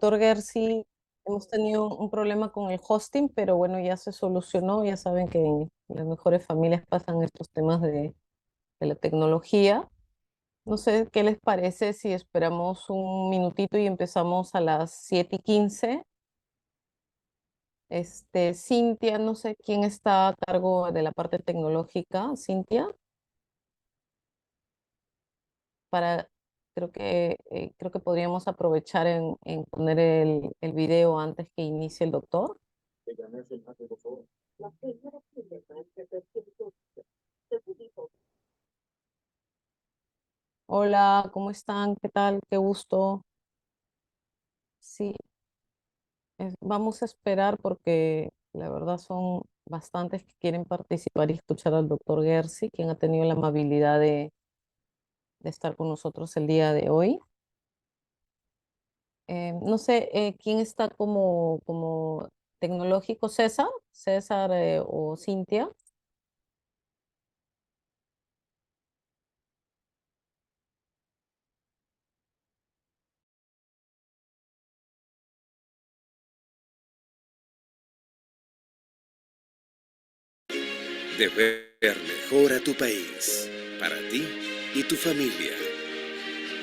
doctor Gersi, hemos tenido un problema con el hosting, pero bueno, ya se solucionó. Ya saben que en las mejores familias pasan estos temas de la tecnología. No sé qué les parece si esperamos un minutito y empezamos a las 7:15. Cintia, no sé quién está a cargo de la parte tecnológica. Cintia, para, creo que podríamos aprovechar en poner el video antes que inicie el doctor. Hola, ¿cómo están? ¿Qué tal? Qué gusto. Sí, vamos a esperar porque la verdad son bastantes que quieren participar y escuchar al doctor Gersi, quien ha tenido la amabilidad de estar con nosotros el día de hoy. No sé, ¿quién está como tecnológico? ¿César? ¿César o Cintia? De ver mejor a tu país, para ti y tu familia.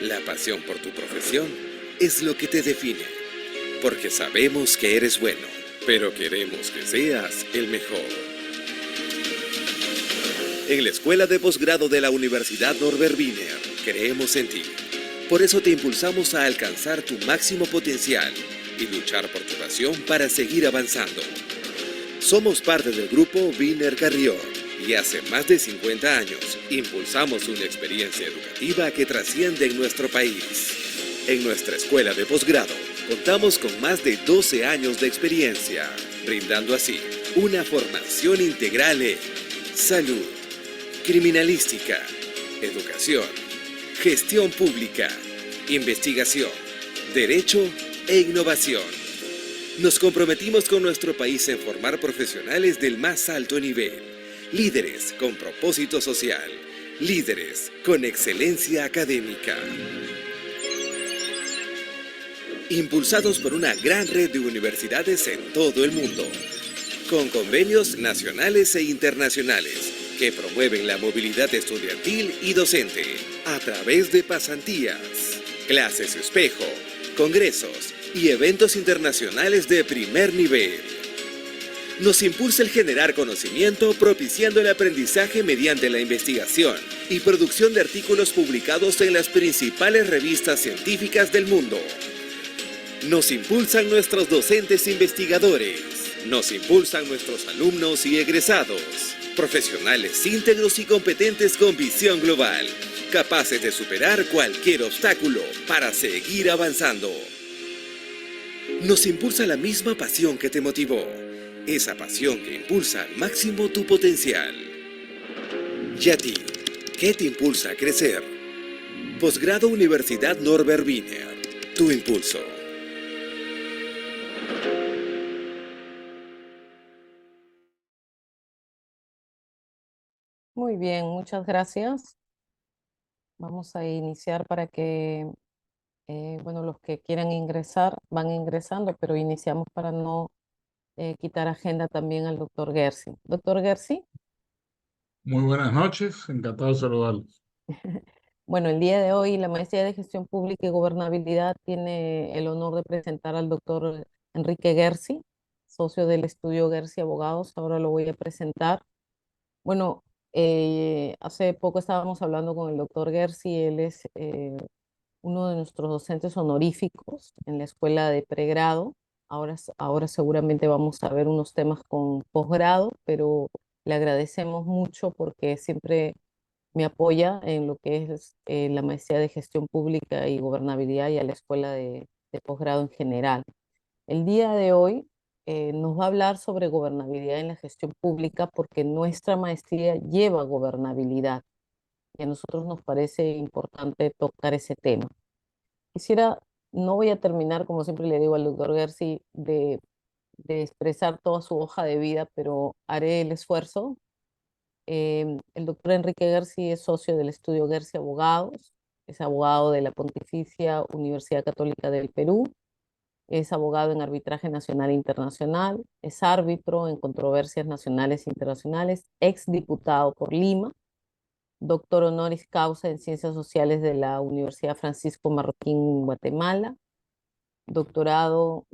La pasión por tu profesión es lo que te define, porque sabemos que eres bueno, pero queremos que seas el mejor. En la Escuela de Posgrado de la Universidad Norbert Wiener creemos en ti. Por eso te impulsamos a alcanzar tu máximo potencial y luchar por tu pasión para seguir avanzando. Somos parte del grupo Wiener Carrión y hace más de 50 años impulsamos una experiencia educativa que trasciende en nuestro país. En nuestra escuela de posgrado contamos con más de 12 años de experiencia, brindando así una formación integral en salud, criminalística, educación, gestión pública, investigación, derecho e innovación. Nos comprometimos con nuestro país en formar profesionales del más alto nivel, líderes con propósito social, líderes con excelencia académica. Impulsados por una gran red de universidades en todo el mundo, con convenios nacionales e internacionales que promueven la movilidad estudiantil y docente a través de pasantías, clases espejo, congresos y eventos internacionales de primer nivel. Nos impulsa el generar conocimiento propiciando el aprendizaje mediante la investigación y producción de artículos publicados en las principales revistas científicas del mundo. Nos impulsan nuestros docentes investigadores. Nos impulsan nuestros alumnos y egresados. Profesionales íntegros y competentes con visión global, capaces de superar cualquier obstáculo para seguir avanzando. Nos impulsa la misma pasión que te motivó, esa pasión que impulsa al máximo tu potencial. ¿Y a ti? ¿Qué te impulsa a crecer? Posgrado Universidad Norbert Wiener, tu impulso. Muy bien, muchas gracias. Vamos a iniciar para que, bueno, los que quieran ingresar van ingresando, pero iniciamos para no quitar agenda también al doctor Gersi. Doctor Gersi, Muy buenas noches, encantado de saludarlos. bueno, el día de hoy la maestría de Gestión Pública y Gobernabilidad tiene el honor de presentar al doctor Enrique Gersi, socio del estudio Gersi Abogados. Ahora lo voy a presentar. Bueno, hace poco estábamos hablando con el doctor Gersi. Él es uno de nuestros docentes honoríficos en la escuela de pregrado. Ahora seguramente vamos a ver unos temas con posgrado, pero le agradecemos mucho porque siempre me apoya en lo que es la maestría de gestión pública y gobernabilidad y a la escuela de posgrado en general. El día de hoy nos va a hablar sobre gobernabilidad en la gestión pública porque nuestra maestría lleva gobernabilidad y a nosotros nos parece importante tocar ese tema. Quisiera, no voy a terminar, como siempre le digo al doctor Gersi, de expresar toda su hoja de vida, pero haré el esfuerzo. El doctor Enrique Gersi es socio del estudio Gersi Abogados, es abogado de la Pontificia Universidad Católica del Perú, es abogado en arbitraje nacional e internacional, es árbitro en controversias nacionales e internacionales, ex diputado por Lima, doctor honoris causa en Ciencias Sociales de la Universidad Francisco Marroquín, Guatemala, doctorado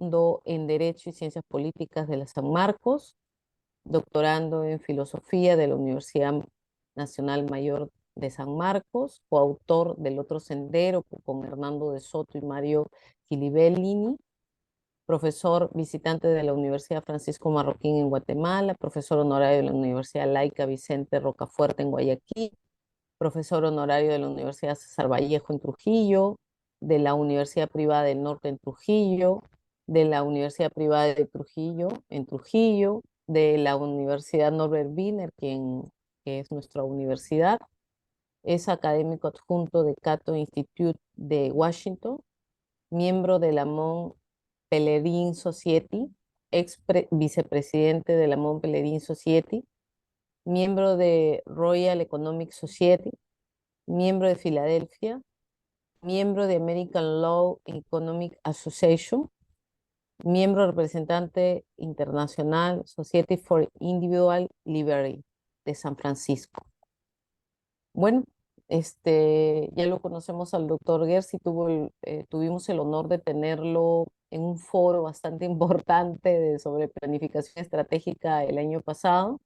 en Derecho y Ciencias Políticas de la San Marcos, doctorando en Filosofía de la Universidad Nacional Mayor de San Marcos, coautor del Otro Sendero con Hernando de Soto y Mario Quilibellini, profesor visitante de la Universidad Francisco Marroquín en Guatemala, profesor honorario de la Universidad Laica Vicente Rocafuerte en Guayaquil, profesor honorario de la Universidad César Vallejo en Trujillo, de la Universidad Privada del Norte en Trujillo, de la Universidad Privada de Trujillo en Trujillo, de la Universidad Norbert Wiener, que es nuestra universidad. Es académico adjunto de Cato Institute de Washington, miembro de la Mont Pelerin Society, vicepresidente de la Mont Pelerin Society, miembro de Royal Economic Society, miembro de Filadelfia, miembro de American Law Economic Association, miembro representante internacional Society for Individual Liberty de San Francisco. Bueno, ya lo conocemos al doctor Gersi, tuvimos el honor de tenerlo en un foro bastante importante sobre planificación estratégica el año pasado.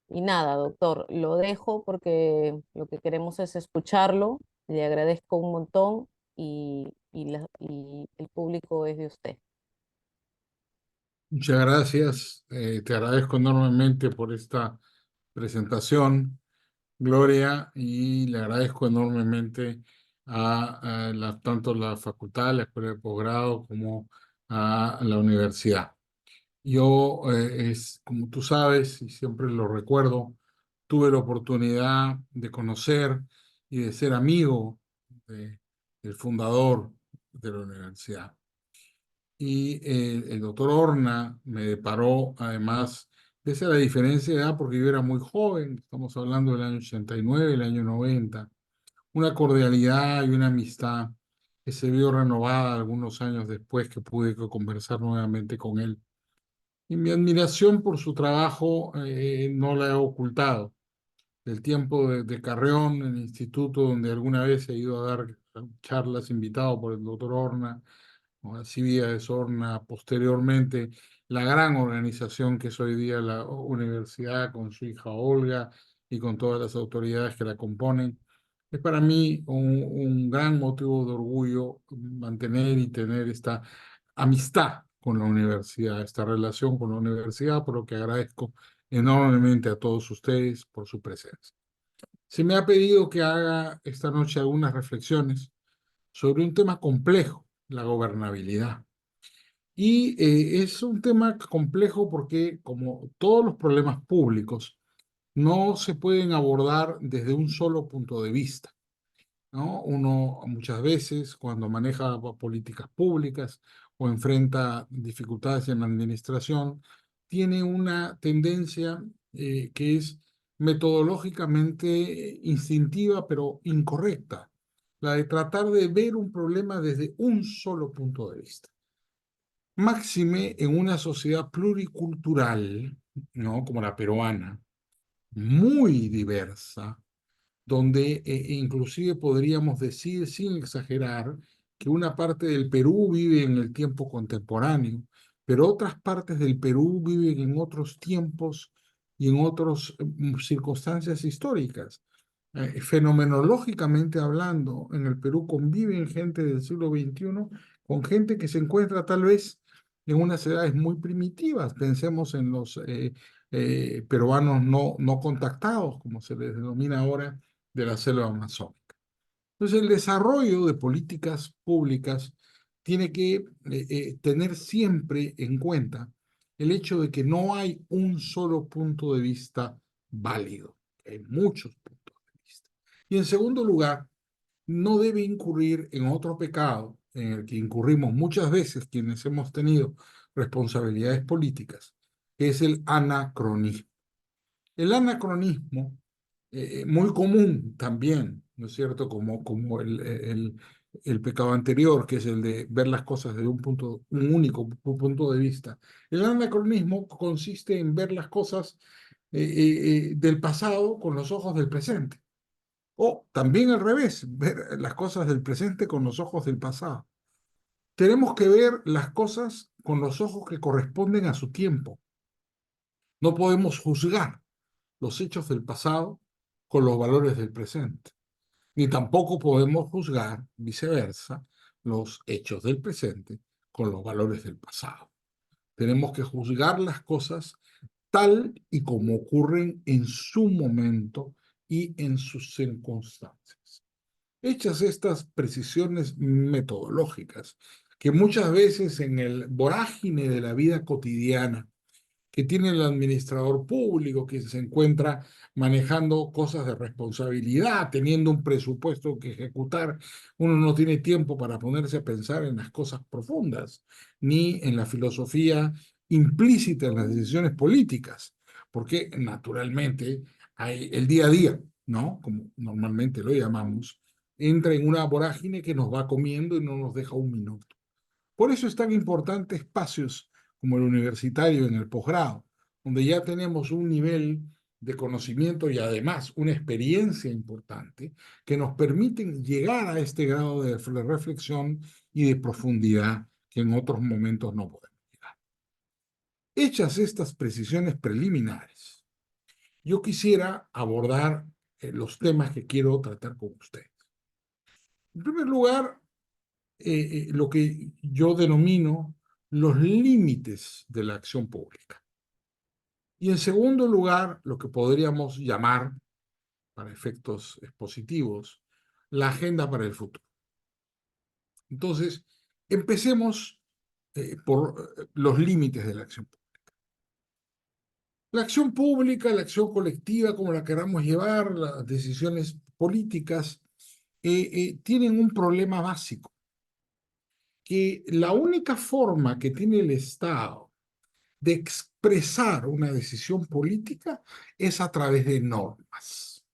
Y nada, doctor, lo dejo porque lo que queremos es escucharlo. Le agradezco un montón y el público es de usted. Muchas gracias. Te agradezco enormemente por esta presentación, Gloria, y le agradezco enormemente tanto la facultad, la escuela de posgrado, como a la universidad. Yo, como tú sabes, y siempre lo recuerdo, tuve la oportunidad de conocer y de ser amigo del fundador de la universidad. Y el doctor Horna me deparó, además, pese a la diferencia de edad, porque yo era muy joven, estamos hablando del año 89, el año 90, una cordialidad y una amistad que se vio renovada algunos años después que pude conversar nuevamente con él. Y mi admiración por su trabajo no la he ocultado. Del tiempo de Carreón, en el instituto donde alguna vez he ido a dar charlas invitado por el doctor Horna, o así vía de Sorna, posteriormente la gran organización que es hoy día la universidad con su hija Olga y con todas las autoridades que la componen. Es para mí un gran motivo de orgullo mantener y tener esta amistad con la universidad, esta relación con la universidad, por lo que agradezco enormemente a todos ustedes por su presencia. Se me ha pedido que haga esta noche algunas reflexiones sobre un tema complejo, la gobernabilidad. Y es un tema complejo porque, como todos los problemas públicos, no se pueden abordar desde un solo punto de vista, ¿no? Uno muchas veces, cuando maneja políticas públicas o enfrenta dificultades en la administración, tiene una tendencia que es metodológicamente instintiva, pero incorrecta, la de tratar de ver un problema desde un solo punto de vista. Máxime en una sociedad pluricultural, ¿no? Como la peruana, muy diversa, donde inclusive podríamos decir, sin exagerar, que una parte del Perú vive en el tiempo contemporáneo, pero otras partes del Perú viven en otros tiempos y en otras circunstancias históricas. Fenomenológicamente hablando, en el Perú conviven gente del siglo XXI con gente que se encuentra tal vez en unas edades muy primitivas. Pensemos en los peruanos no contactados, como se les denomina ahora, de la selva amazónica. Entonces, el desarrollo de políticas públicas tiene que tener siempre en cuenta el hecho de que no hay un solo punto de vista válido, hay muchos puntos de vista. Y en segundo lugar, no debe incurrir en otro pecado en el que incurrimos muchas veces quienes hemos tenido responsabilidades políticas, que es el anacronismo. El anacronismo muy común también, ¿no es cierto? Como el pecado anterior, que es el de ver las cosas desde un único punto de vista. El anacronismo consiste en ver las cosas del pasado con los ojos del presente. O también al revés, ver las cosas del presente con los ojos del pasado. Tenemos que ver las cosas con los ojos que corresponden a su tiempo. No podemos juzgar los hechos del pasado con los valores del presente, ni tampoco podemos juzgar, viceversa, los hechos del presente con los valores del pasado. Tenemos que juzgar las cosas tal y como ocurren en su momento y en sus circunstancias. Hechas estas precisiones metodológicas, que muchas veces en el vorágine de la vida cotidiana que tiene el administrador público, que se encuentra manejando cosas de responsabilidad, teniendo un presupuesto que ejecutar, uno no tiene tiempo para ponerse a pensar en las cosas profundas, ni en la filosofía implícita en las decisiones políticas, porque naturalmente hay el día a día, ¿no? Como normalmente lo llamamos, entra en una vorágine que nos va comiendo y no nos deja un minuto. Por eso es tan importante espacios como el universitario en el posgrado, donde ya tenemos un nivel de conocimiento y además una experiencia importante que nos permiten llegar a este grado de reflexión y de profundidad que en otros momentos no podemos llegar. Hechas estas precisiones preliminares, yo quisiera abordar los temas que quiero tratar con ustedes. En primer lugar, lo que yo denomino los límites de la acción pública. Y en segundo lugar, lo que podríamos llamar, para efectos expositivos, la agenda para el futuro. Entonces, empecemos por los límites de la acción pública. La acción pública, la acción colectiva, como la queramos llevar, las decisiones políticas, tienen un problema básico, que la única forma que tiene el Estado de expresar una decisión política es a través de normas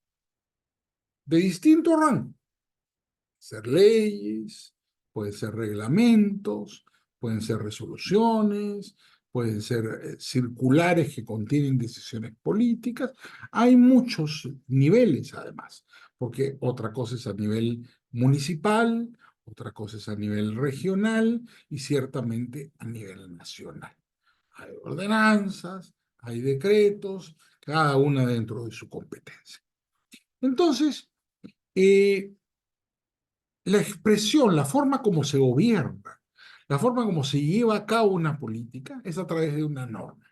de distinto rango. Pueden ser leyes, pueden ser reglamentos, pueden ser resoluciones, pueden ser circulares que contienen decisiones políticas. Hay muchos niveles además, porque otra cosa es a nivel municipal, otra cosa es a nivel regional y ciertamente a nivel nacional. Hay ordenanzas, hay decretos, cada una dentro de su competencia. Entonces, la expresión, la forma como se gobierna, la forma como se lleva a cabo una política es a través de una norma.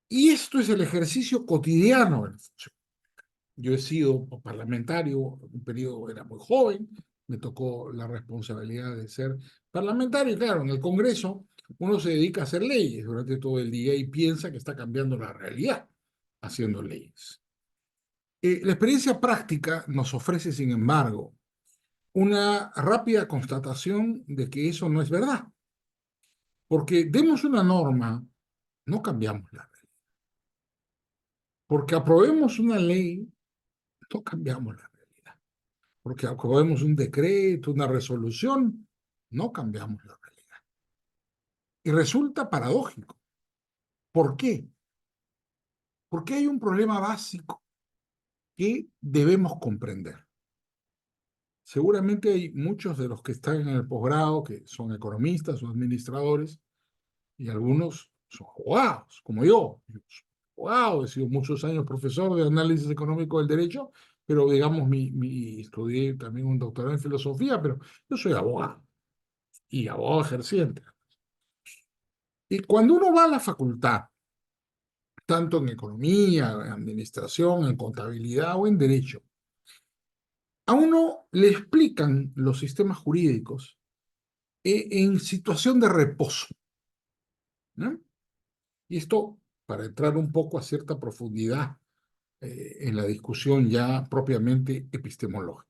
Y esto es el ejercicio cotidiano de la función. Yo he sido parlamentario, un periodo era muy joven, me tocó la responsabilidad de ser parlamentario, y claro, en el Congreso uno se dedica a hacer leyes durante todo el día y piensa que está cambiando la realidad haciendo leyes. La experiencia práctica nos ofrece, sin embargo, una rápida constatación de que eso no es verdad, porque demos una norma, no cambiamos la realidad, porque aprobemos una ley, no cambiamos la realidad, porque aprobemos un decreto, una resolución, no cambiamos la realidad. Y resulta paradójico. ¿Por qué? Porque hay un problema básico que debemos comprender. Seguramente hay muchos de los que están en el posgrado que son economistas o administradores y algunos son abogados, como yo. Yo soy abogado, he sido muchos años profesor de análisis económico del derecho, pero digamos, estudié también un doctorado en filosofía, pero yo soy abogado y abogado ejerciente. Y cuando uno va a la facultad, tanto en economía, en administración, en contabilidad o en derecho, a uno le explican los sistemas jurídicos en situación de reposo, ¿no? Y esto, para entrar un poco a cierta profundidad en la discusión ya propiamente epistemológica,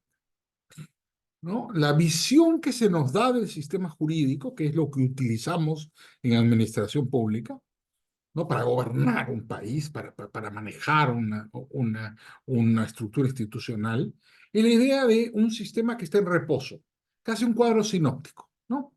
¿no? La visión que se nos da del sistema jurídico, que es lo que utilizamos en administración pública, ¿no? Para gobernar un país, para manejar una estructura institucional, es la idea de un sistema que está en reposo, casi un cuadro sinóptico, ¿no?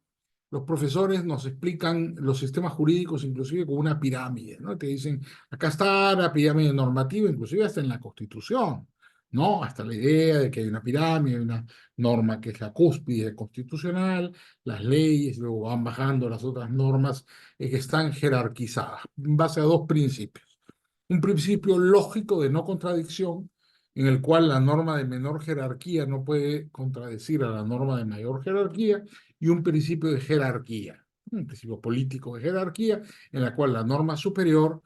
Los profesores nos explican los sistemas jurídicos inclusive como una pirámide, ¿no? Te dicen, acá está la pirámide normativa, inclusive hasta en la Constitución, ¿no? Hasta la idea de que hay una pirámide, hay una norma que es la cúspide constitucional, las leyes, luego van bajando las otras normas que están jerarquizadas en base a dos principios. Un principio lógico de no contradicción, en el cual la norma de menor jerarquía no puede contradecir a la norma de mayor jerarquía, y un principio de jerarquía, un principio político de jerarquía, en la cual la norma superior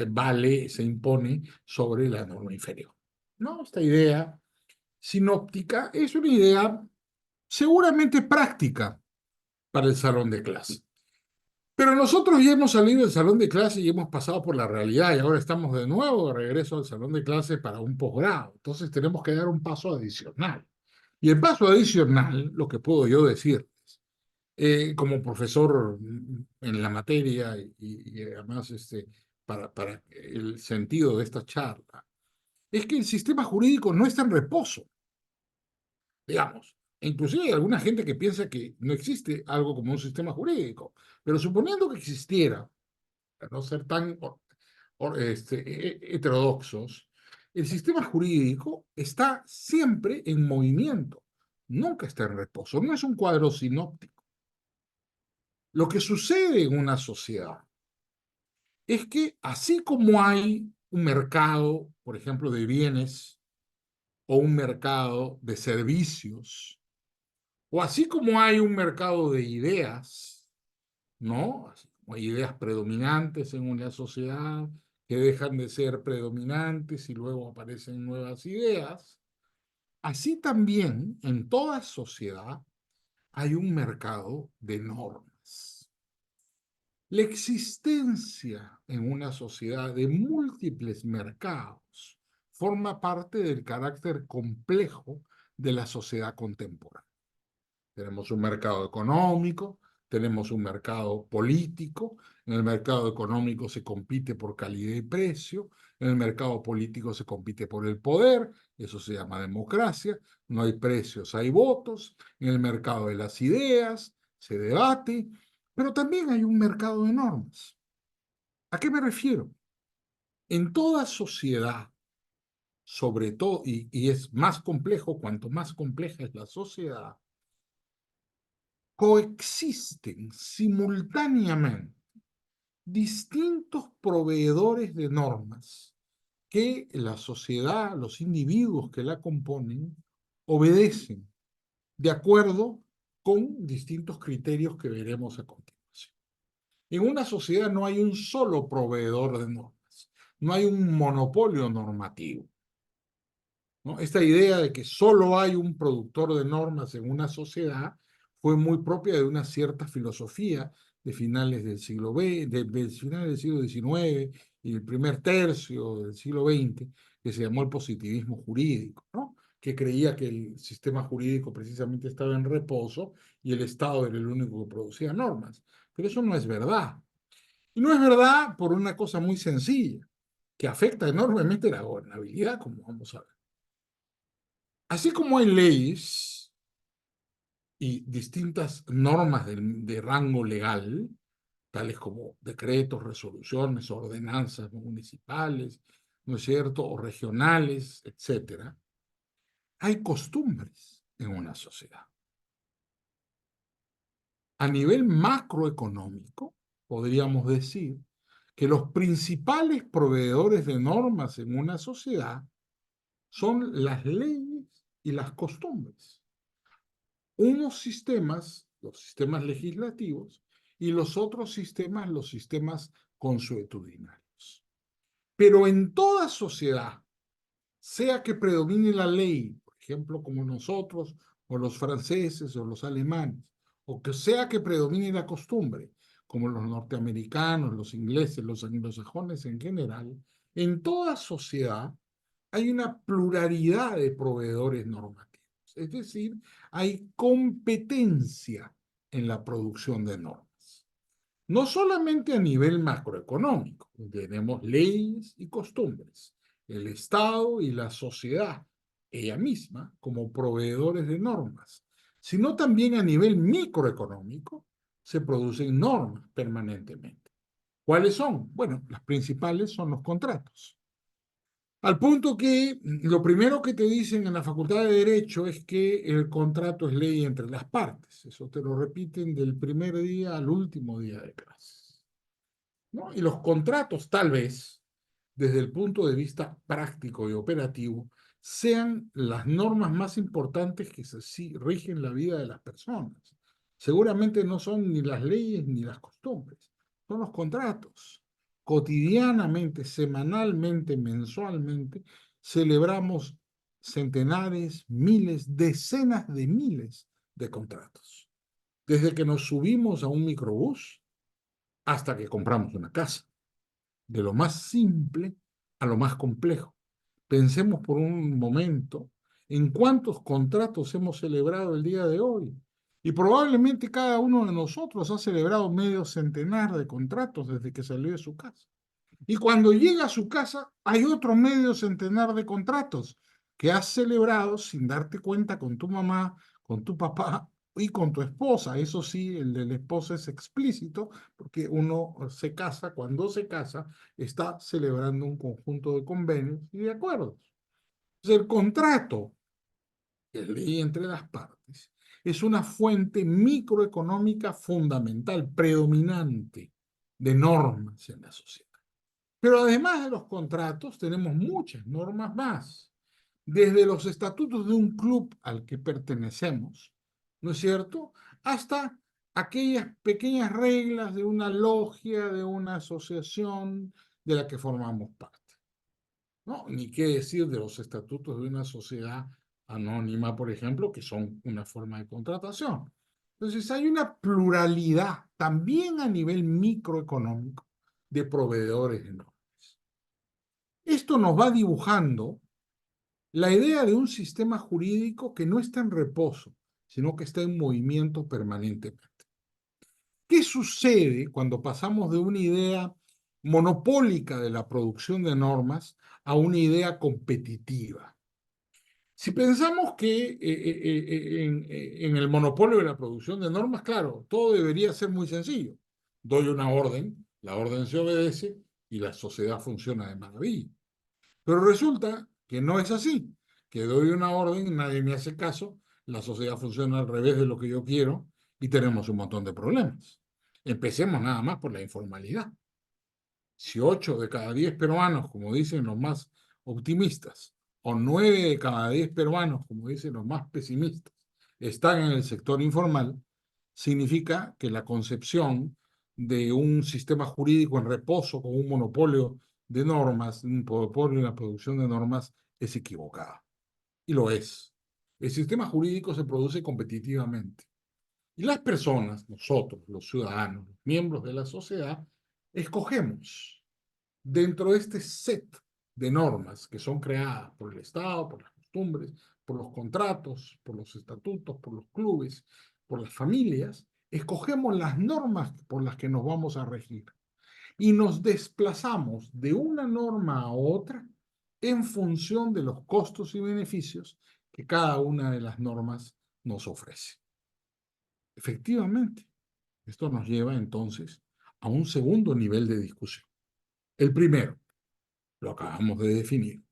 vale, se impone sobre la norma inferior. ¿No? Esta idea sinóptica es una idea seguramente práctica para el salón de clase. Pero nosotros ya hemos salido del salón de clase y hemos pasado por la realidad y ahora estamos de nuevo de regreso al salón de clase para un posgrado. Entonces tenemos que dar un paso adicional. Y el paso adicional, lo que puedo yo decir, como profesor en la materia y además para el sentido de esta charla, es que el sistema jurídico no está en reposo, digamos. Inclusive hay alguna gente que piensa que no existe algo como un sistema jurídico, pero suponiendo que existiera, para no ser tan heterodoxos, el sistema jurídico está siempre en movimiento, nunca está en reposo, no es un cuadro sinóptico. Lo que sucede en una sociedad es que así como hay un mercado, por ejemplo, de bienes o un mercado de servicios, o así como hay un mercado de ideas, ¿no? Así como hay ideas predominantes en una sociedad que dejan de ser predominantes y luego aparecen nuevas ideas, así también en toda sociedad hay un mercado de normas. La existencia en una sociedad de múltiples mercados forma parte del carácter complejo de la sociedad contemporánea. Tenemos un mercado económico, tenemos un mercado político. En el mercado económico se compite por calidad y precio, en el mercado político se compite por el poder, eso se llama democracia, no hay precios, hay votos. En el mercado de las ideas se debate, pero también hay un mercado de normas. ¿A qué me refiero? En toda sociedad, sobre todo, y es más complejo, cuanto más compleja es la sociedad, coexisten simultáneamente distintos proveedores de normas que la sociedad, los individuos que la componen, obedecen de acuerdo con distintos criterios que veremos a continuación. En una sociedad no hay un solo proveedor de normas, no hay un monopolio normativo, ¿no? Esta idea de que solo hay un productor de normas en una sociedad fue muy propia de una cierta filosofía de finales del siglo XX, de finales del siglo XIX y el primer tercio del siglo XX, que se llamó el positivismo jurídico, ¿no? Que creía que el sistema jurídico precisamente estaba en reposo y el Estado era el único que producía normas. Pero eso no es verdad. Y no es verdad por una cosa muy sencilla, que afecta enormemente la gobernabilidad, como vamos a ver. Así como hay leyes y distintas normas de rango legal, tales como decretos, resoluciones, ordenanzas municipales, ¿no es cierto?, o regionales, etcétera, hay costumbres en una sociedad. A nivel macroeconómico, podríamos decir que los principales proveedores de normas en una sociedad son las leyes y las costumbres. Unos sistemas, los sistemas legislativos, y los otros sistemas, los sistemas consuetudinarios. Pero en toda sociedad, sea que predomine la ley, por ejemplo, como nosotros, o los franceses, o los alemanes, o que sea que predomine la costumbre, como los norteamericanos, los ingleses, los anglosajones en general, en toda sociedad hay una pluralidad de proveedores normativos. Es decir, hay competencia en la producción de normas. No solamente a nivel macroeconómico, tenemos leyes y costumbres, el Estado y la sociedad ella misma, como proveedores de normas, sino también a nivel microeconómico se producen normas permanentemente. ¿Cuáles son? Bueno, las principales son los contratos. Al punto que lo primero que te dicen en la Facultad de Derecho es que el contrato es ley entre las partes. Eso te lo repiten del primer día al último día de clases, ¿no? Y los contratos, tal vez, desde el punto de vista práctico y operativo, sean las normas más importantes que sí rigen la vida de las personas. Seguramente no son ni las leyes ni las costumbres, son los contratos. Cotidianamente, semanalmente, mensualmente, celebramos centenares, miles, decenas de miles de contratos. Desde que nos subimos a un microbús hasta que compramos una casa, de lo más simple a lo más complejo. Pensemos por un momento en cuántos contratos hemos celebrado el día de hoy. Y probablemente cada uno de nosotros ha celebrado medio centenar de contratos desde que salió de su casa. Y cuando llega a su casa, hay otro medio centenar de contratos que has celebrado sin darte cuenta con tu mamá, con tu papá y con tu esposa. Eso sí, el de la esposa es explícito, porque uno se casa, cuando se casa, está celebrando un conjunto de convenios y de acuerdos. Entonces, el contrato, que es ley entre las partes, es una fuente microeconómica fundamental, predominante de normas en la sociedad. Pero además de los contratos, tenemos muchas normas más. Desde los estatutos de un club al que pertenecemos, ¿no es cierto? Hasta aquellas pequeñas reglas de una logia, de una asociación de la que formamos parte, ¿no? Ni qué decir de los estatutos de una sociedad anónima, por ejemplo, que son una forma de contratación. Entonces, hay una pluralidad también a nivel microeconómico de proveedores de normas. Esto nos va dibujando la idea de un sistema jurídico que no está en reposo, sino que está en movimiento permanentemente. ¿Qué sucede cuando pasamos de una idea monopólica de la producción de normas a una idea competitiva? Si pensamos que en el monopolio de la producción de normas, claro, todo debería ser muy sencillo. Doy una orden, la orden se obedece y la sociedad funciona de maravilla. Pero resulta que no es así, que doy una orden, nadie me hace caso, la sociedad funciona al revés de lo que yo quiero y tenemos un montón de problemas. Empecemos nada más por la informalidad. Si 8 de cada 10 peruanos, como dicen los más optimistas, o 9 de cada 10 peruanos, como dicen los más pesimistas, están en el sector informal, significa que la concepción de un sistema jurídico en reposo con un monopolio de normas, un monopolio en la producción de normas, es equivocada. Y lo es. El sistema jurídico se produce competitivamente. Y las personas, nosotros, los ciudadanos, los miembros de la sociedad, escogemos dentro de este set de normas que son creadas por el Estado, por las costumbres, por los contratos, por los estatutos, por los clubes, por las familias, escogemos las normas por las que nos vamos a regir y nos desplazamos de una norma a otra en función de los costos y beneficios que cada una de las normas nos ofrece. Efectivamente, esto nos lleva entonces a un segundo nivel de discusión. El primero, lo acabamos de definir.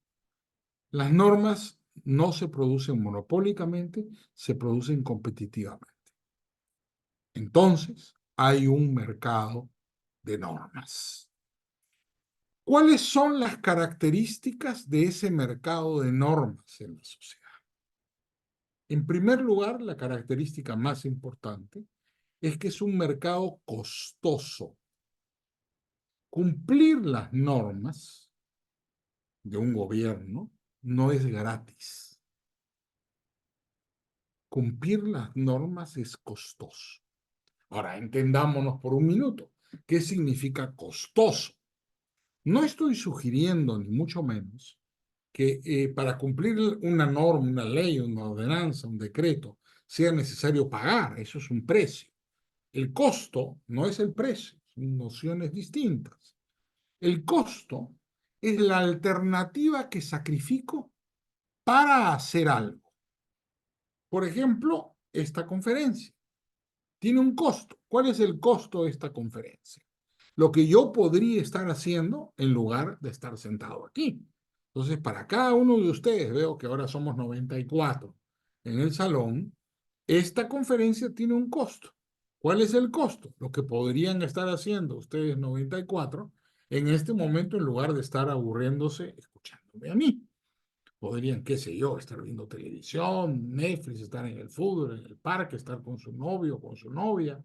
Las normas no se producen monopólicamente, se producen competitivamente. Entonces, hay un mercado de normas. ¿Cuáles son las características de ese mercado de normas en la sociedad? En primer lugar, la característica más importante es que es un mercado costoso. Cumplir las normas de un gobierno no es gratis. Cumplir las normas es costoso. Ahora, entendámonos por un minuto. ¿Qué significa costoso? No estoy sugiriendo, ni mucho menos, que para cumplir una norma, una ley, una ordenanza, un decreto, sea necesario pagar. Eso es un precio. El costo no es el precio, son nociones distintas. El costo es la alternativa que sacrifico para hacer algo. Por ejemplo, esta conferencia tiene un costo. ¿Cuál es el costo de esta conferencia? Lo que yo podría estar haciendo en lugar de estar sentado aquí. Entonces, para cada uno de ustedes, veo que ahora somos 94 en el salón, esta conferencia tiene un costo. ¿Cuál es el costo? Lo que podrían estar haciendo ustedes 94 en este momento en lugar de estar aburriéndose escuchándome a mí. Podrían, qué sé yo, estar viendo televisión, Netflix, estar en el fútbol, en el parque, estar con su novio, con su novia,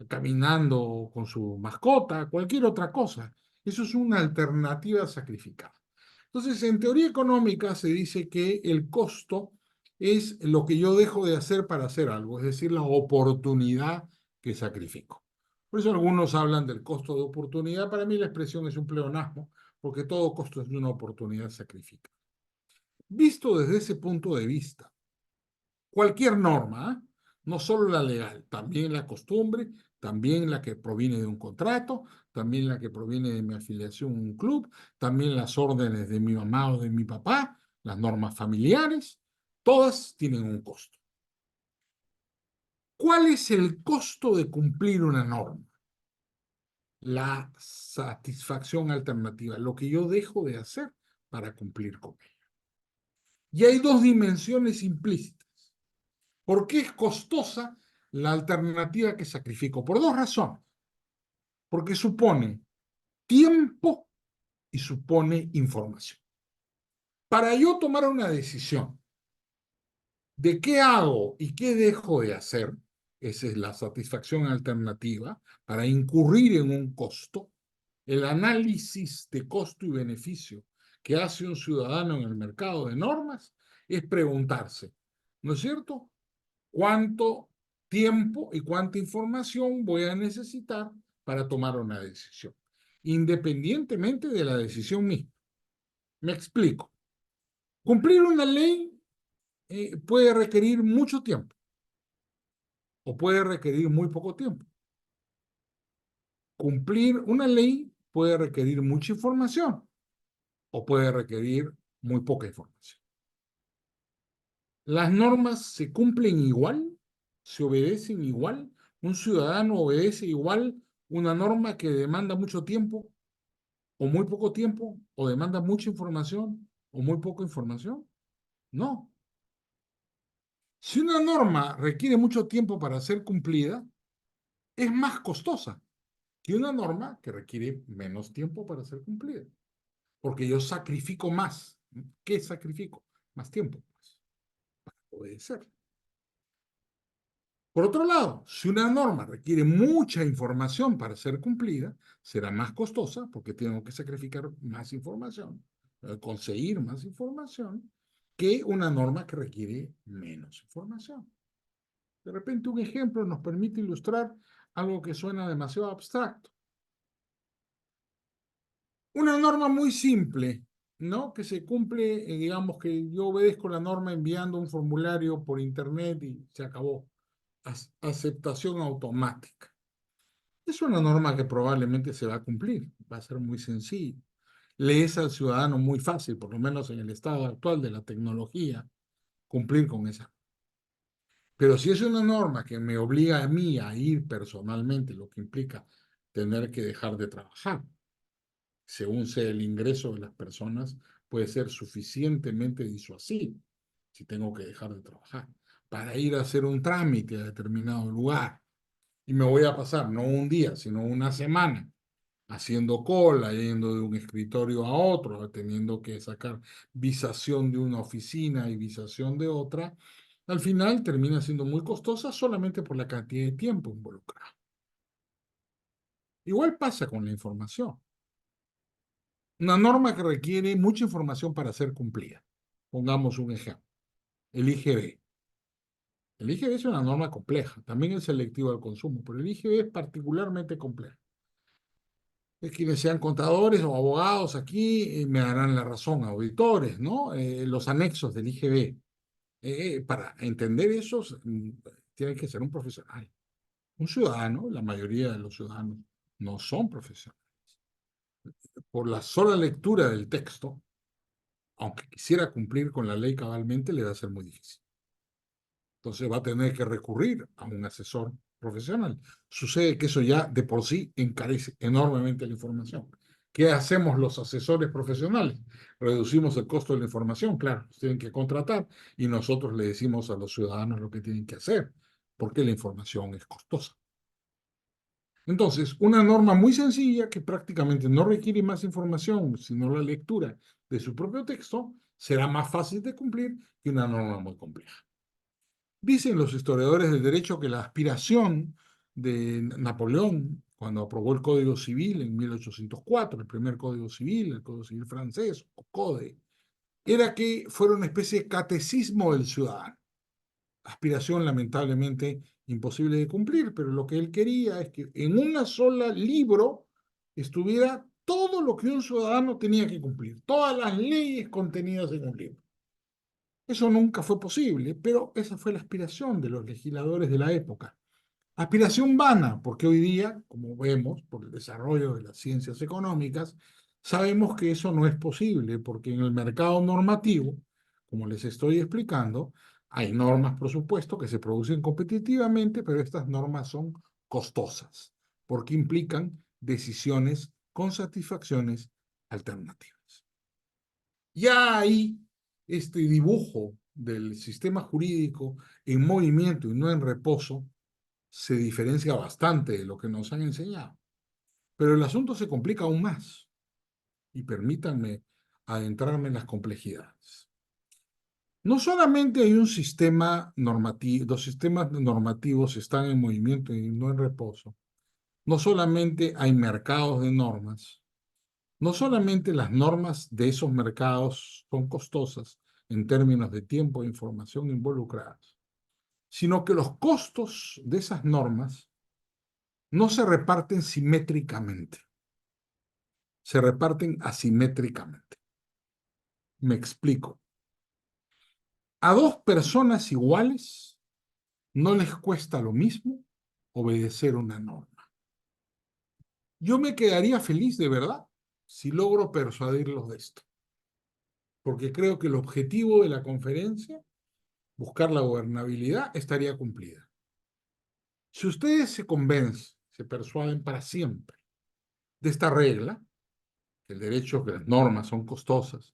caminando con su mascota, cualquier otra cosa. Eso es una alternativa sacrificada. Entonces, en teoría económica se dice que el costo es lo que yo dejo de hacer para hacer algo, es decir, la oportunidad que sacrifico. Por eso algunos hablan del costo de oportunidad. Para mí la expresión es un pleonasmo, porque todo costo es una oportunidad sacrificada. Visto desde ese punto de vista, cualquier norma, ¿eh? No solo la legal, también la costumbre, también la que proviene de un contrato, también la que proviene de mi afiliación a un club, también las órdenes de mi mamá o de mi papá, las normas familiares, todas tienen un costo. ¿Cuál es el costo de cumplir una norma? La satisfacción alternativa, lo que yo dejo de hacer para cumplir con ella. Y hay dos dimensiones implícitas. ¿Por qué es costosa la alternativa que sacrifico? Por dos razones. Porque supone tiempo y supone información. Para yo tomar una decisión de qué hago y qué dejo de hacer, esa es la satisfacción alternativa, para incurrir en un costo, el análisis de costo y beneficio que hace un ciudadano en el mercado de normas es preguntarse, ¿no es cierto? ¿Cuánto tiempo y cuánta información voy a necesitar para tomar una decisión? Independientemente de la decisión misma. Me explico. Cumplir una ley puede requerir mucho tiempo o puede requerir muy poco tiempo. Cumplir una ley puede requerir mucha información o puede requerir muy poca información. Las normas se cumplen igual, se obedecen igual. Un ciudadano obedece igual una norma que demanda mucho tiempo o muy poco tiempo, o demanda mucha información o muy poca información. No. Si una norma requiere mucho tiempo para ser cumplida, es más costosa que una norma que requiere menos tiempo para ser cumplida. Porque yo sacrifico más. ¿Qué sacrifico? Más tiempo, pues, para obedecer. Por otro lado, si una norma requiere mucha información para ser cumplida, será más costosa porque tengo que sacrificar más información, conseguir más información, que una norma que requiere menos información. De repente, un ejemplo nos permite ilustrar algo que suena demasiado abstracto. Una norma muy simple, ¿no? Que se cumple, digamos que yo obedezco la norma enviando un formulario por internet y se acabó. Aceptación automática. Es una norma que probablemente se va a cumplir, va a ser muy sencillo. Le es al ciudadano muy fácil, por lo menos en el estado actual de la tecnología, cumplir con esa. Pero si es una norma que me obliga a mí a ir personalmente, lo que implica tener que dejar de trabajar, según sea el ingreso de las personas, puede ser suficientemente disuasivo si tengo que dejar de trabajar para ir a hacer un trámite a determinado lugar. Y me voy a pasar no un día, sino una semana haciendo cola, yendo de un escritorio a otro, teniendo que sacar visación de una oficina y visación de otra, al final termina siendo muy costosa solamente por la cantidad de tiempo involucrado. Igual pasa con la información. Una norma que requiere mucha información para ser cumplida. Pongamos un ejemplo. El IGB. El IGB es una norma compleja, también es selectivo al consumo, pero el IGB es particularmente complejo. Es quienes sean contadores o abogados aquí me darán la razón, auditores, ¿no? Los anexos del IGB. Para entender eso, tiene que ser un profesional. Un ciudadano, la mayoría de los ciudadanos no son profesionales. Por la sola lectura del texto, aunque quisiera cumplir con la ley cabalmente, le va a ser muy difícil. Entonces va a tener que recurrir a un asesor profesional. Sucede que eso ya de por sí encarece enormemente la información. ¿Qué hacemos los asesores profesionales? Reducimos el costo de la información, claro, tienen que contratar y nosotros le decimos a los ciudadanos lo que tienen que hacer, porque la información es costosa. Entonces, una norma muy sencilla que prácticamente no requiere más información, sino la lectura de su propio texto, será más fácil de cumplir que una norma muy compleja. Dicen los historiadores del derecho que la aspiración de Napoleón, cuando aprobó el Código Civil en 1804, el primer Código Civil, el Código Civil francés, o Code, era que fuera una especie de catecismo del ciudadano. Aspiración lamentablemente imposible de cumplir, pero lo que él quería es que en una sola libro estuviera todo lo que un ciudadano tenía que cumplir, todas las leyes contenidas en un libro. Eso nunca fue posible, pero esa fue la aspiración de los legisladores de la época. Aspiración vana, porque hoy día, como vemos por el desarrollo de las ciencias económicas, sabemos que eso no es posible, porque en el mercado normativo, como les estoy explicando, hay normas, por supuesto, que se producen competitivamente, pero estas normas son costosas, porque implican decisiones con satisfacciones alternativas. Ya ahí este dibujo del sistema jurídico en movimiento y no en reposo se diferencia bastante de lo que nos han enseñado. Pero el asunto se complica aún más y permítanme adentrarme en las complejidades. No solamente hay un sistema normativo, los sistemas normativos están en movimiento y no en reposo. No solamente hay mercados de normas, no solamente las normas de esos mercados son costosas en términos de tiempo e información involucradas, sino que los costos de esas normas no se reparten simétricamente, se reparten asimétricamente. Me explico. A dos personas iguales no les cuesta lo mismo obedecer una norma. Yo me quedaría feliz de verdad si logro persuadirlos de esto, porque creo que el objetivo de la conferencia, buscar la gobernabilidad, estaría cumplida. Si ustedes se convencen, se persuaden para siempre de esta regla, que el derecho, que las normas son costosas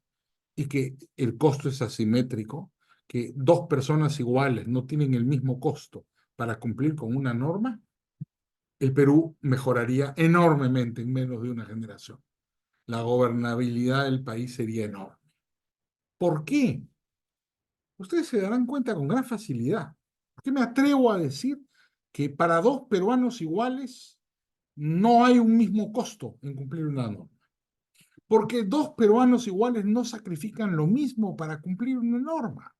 y que el costo es asimétrico, que dos personas iguales no tienen el mismo costo para cumplir con una norma, el Perú mejoraría enormemente en menos de una generación. La gobernabilidad del país sería enorme. ¿Por qué? Ustedes se darán cuenta con gran facilidad. ¿Por qué me atrevo a decir que para dos peruanos iguales no hay un mismo costo en cumplir una norma? Porque dos peruanos iguales no sacrifican lo mismo para cumplir una norma.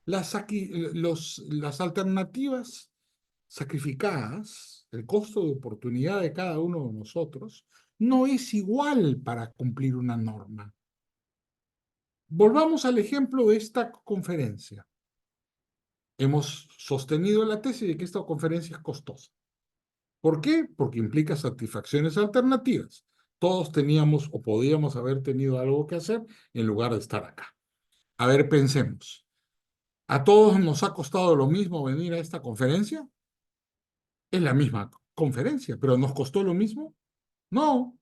Las alternativas sacrificadas, el costo de oportunidad de cada uno de nosotros, no es igual para cumplir una norma. Volvamos al ejemplo de esta conferencia. Hemos sostenido la tesis de que esta conferencia es costosa. ¿Por qué? Porque implica satisfacciones alternativas. Todos teníamos o podíamos haber tenido algo que hacer en lugar de estar acá. A ver, pensemos. ¿A todos nos ha costado lo mismo venir a esta conferencia? Es la misma conferencia, pero ¿nos costó lo mismo? No,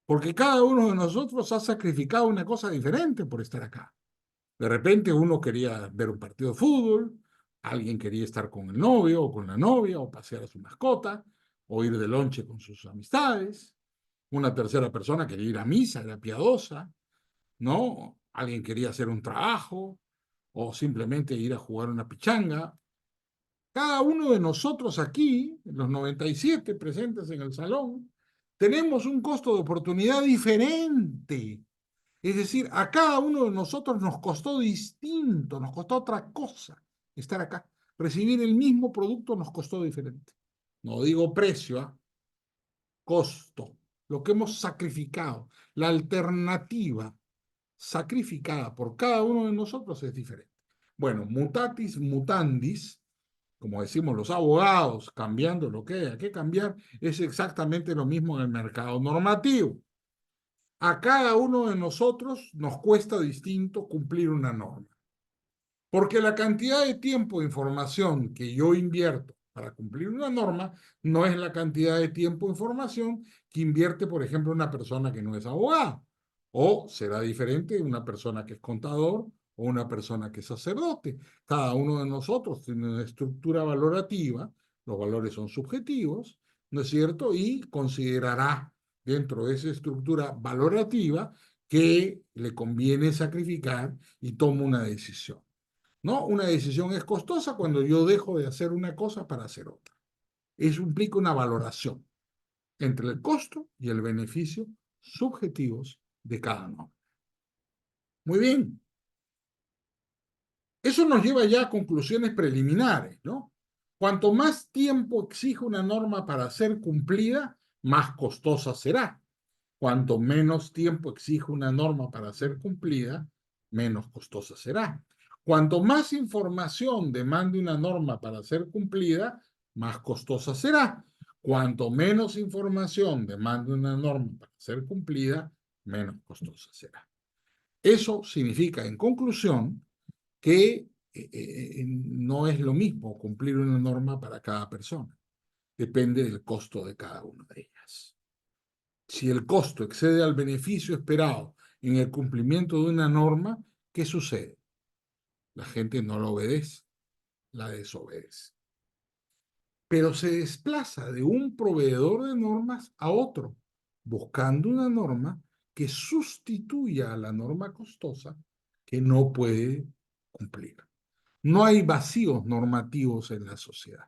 porque cada uno de nosotros ha sacrificado una cosa diferente por estar acá. De repente uno quería ver un partido de fútbol, alguien quería estar con el novio o con la novia, o pasear a su mascota, o ir de lonche con sus amistades. Una tercera persona quería ir a misa, era piadosa, ¿no? Alguien quería hacer un trabajo, o simplemente ir a jugar una pichanga. Cada uno de nosotros aquí, los 97 presentes en el salón, tenemos un costo de oportunidad diferente. Es decir, a cada uno de nosotros nos costó distinto, nos costó otra cosa estar acá. Recibir el mismo producto nos costó diferente. No digo precio, ¿eh? Costo. Lo que hemos sacrificado, la alternativa sacrificada por cada uno de nosotros es diferente. Bueno, mutatis mutandis, como decimos los abogados, cambiando lo que haya que cambiar, es exactamente lo mismo en el mercado normativo. A cada uno de nosotros nos cuesta distinto cumplir una norma. Porque la cantidad de tiempo e información que yo invierto para cumplir una norma no es la cantidad de tiempo e información que invierte, por ejemplo, una persona que no es abogada. O será diferente de una persona que es contador o una persona que es sacerdote. Cada uno de nosotros tiene una estructura valorativa, los valores son subjetivos, ¿no es cierto? Y considerará dentro de esa estructura valorativa que le conviene sacrificar y toma una decisión. ¿No? Una decisión es costosa cuando yo dejo de hacer una cosa para hacer otra. Eso implica una valoración entre el costo y el beneficio subjetivos de cada uno. Muy bien. Eso nos lleva ya a conclusiones preliminares, ¿no? Cuanto más tiempo exige una norma para ser cumplida, más costosa será. Cuanto menos tiempo exige una norma para ser cumplida, menos costosa será. Cuanto más información demande una norma para ser cumplida, más costosa será. Cuanto menos información demande una norma para ser cumplida, menos costosa será. Eso significa, en conclusión, que no es lo mismo cumplir una norma para cada persona. Depende del costo de cada una de ellas. Si el costo excede al beneficio esperado en el cumplimiento de una norma, ¿qué sucede? La gente no la obedece, la desobedece. Pero se desplaza de un proveedor de normas a otro, buscando una norma que sustituya a la norma costosa que no puede cumplir. No hay vacíos normativos en la sociedad.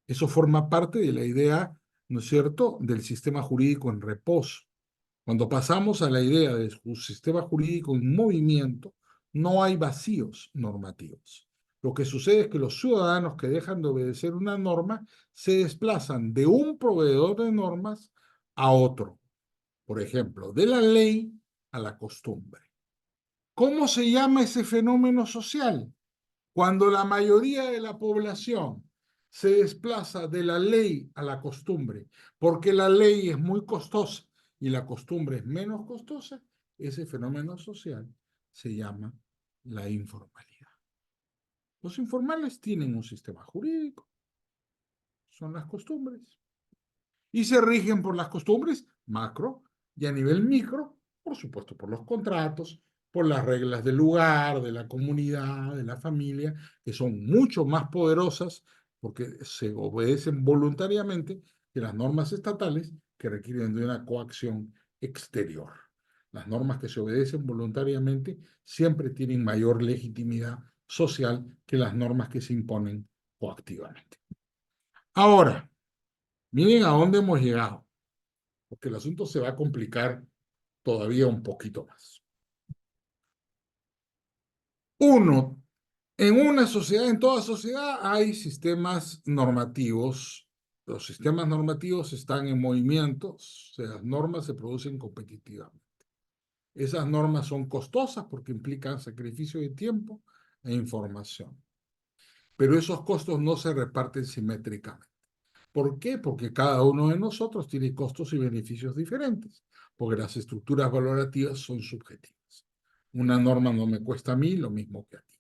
Eso forma parte de la idea, ¿no es cierto?, del sistema jurídico en reposo. Cuando pasamos a la idea de un sistema jurídico en movimiento, no hay vacíos normativos. Lo que sucede es que los ciudadanos que dejan de obedecer una norma se desplazan de un proveedor de normas a otro. Por ejemplo, de la ley a la costumbre. ¿Cómo se llama ese fenómeno social? Cuando la mayoría de la población se desplaza de la ley a la costumbre, porque la ley es muy costosa y la costumbre es menos costosa, ese fenómeno social se llama la informalidad. Los informales tienen un sistema jurídico, son las costumbres, y se rigen por las costumbres macro y a nivel micro, por supuesto, por los contratos, por las reglas del lugar, de la comunidad, de la familia, que son mucho más poderosas porque se obedecen voluntariamente que las normas estatales que requieren de una coacción exterior. Las normas que se obedecen voluntariamente siempre tienen mayor legitimidad social que las normas que se imponen coactivamente. Ahora, miren a dónde hemos llegado, porque el asunto se va a complicar todavía un poquito más. Uno, en una sociedad, en toda sociedad hay sistemas normativos. Los sistemas normativos están en movimiento, o sea, las normas se producen competitivamente. Esas normas son costosas porque implican sacrificio de tiempo e información. Pero esos costos no se reparten simétricamente. ¿Por qué? Porque cada uno de nosotros tiene costos y beneficios diferentes, porque las estructuras valorativas son subjetivas. Una norma no me cuesta a mí lo mismo que a ti.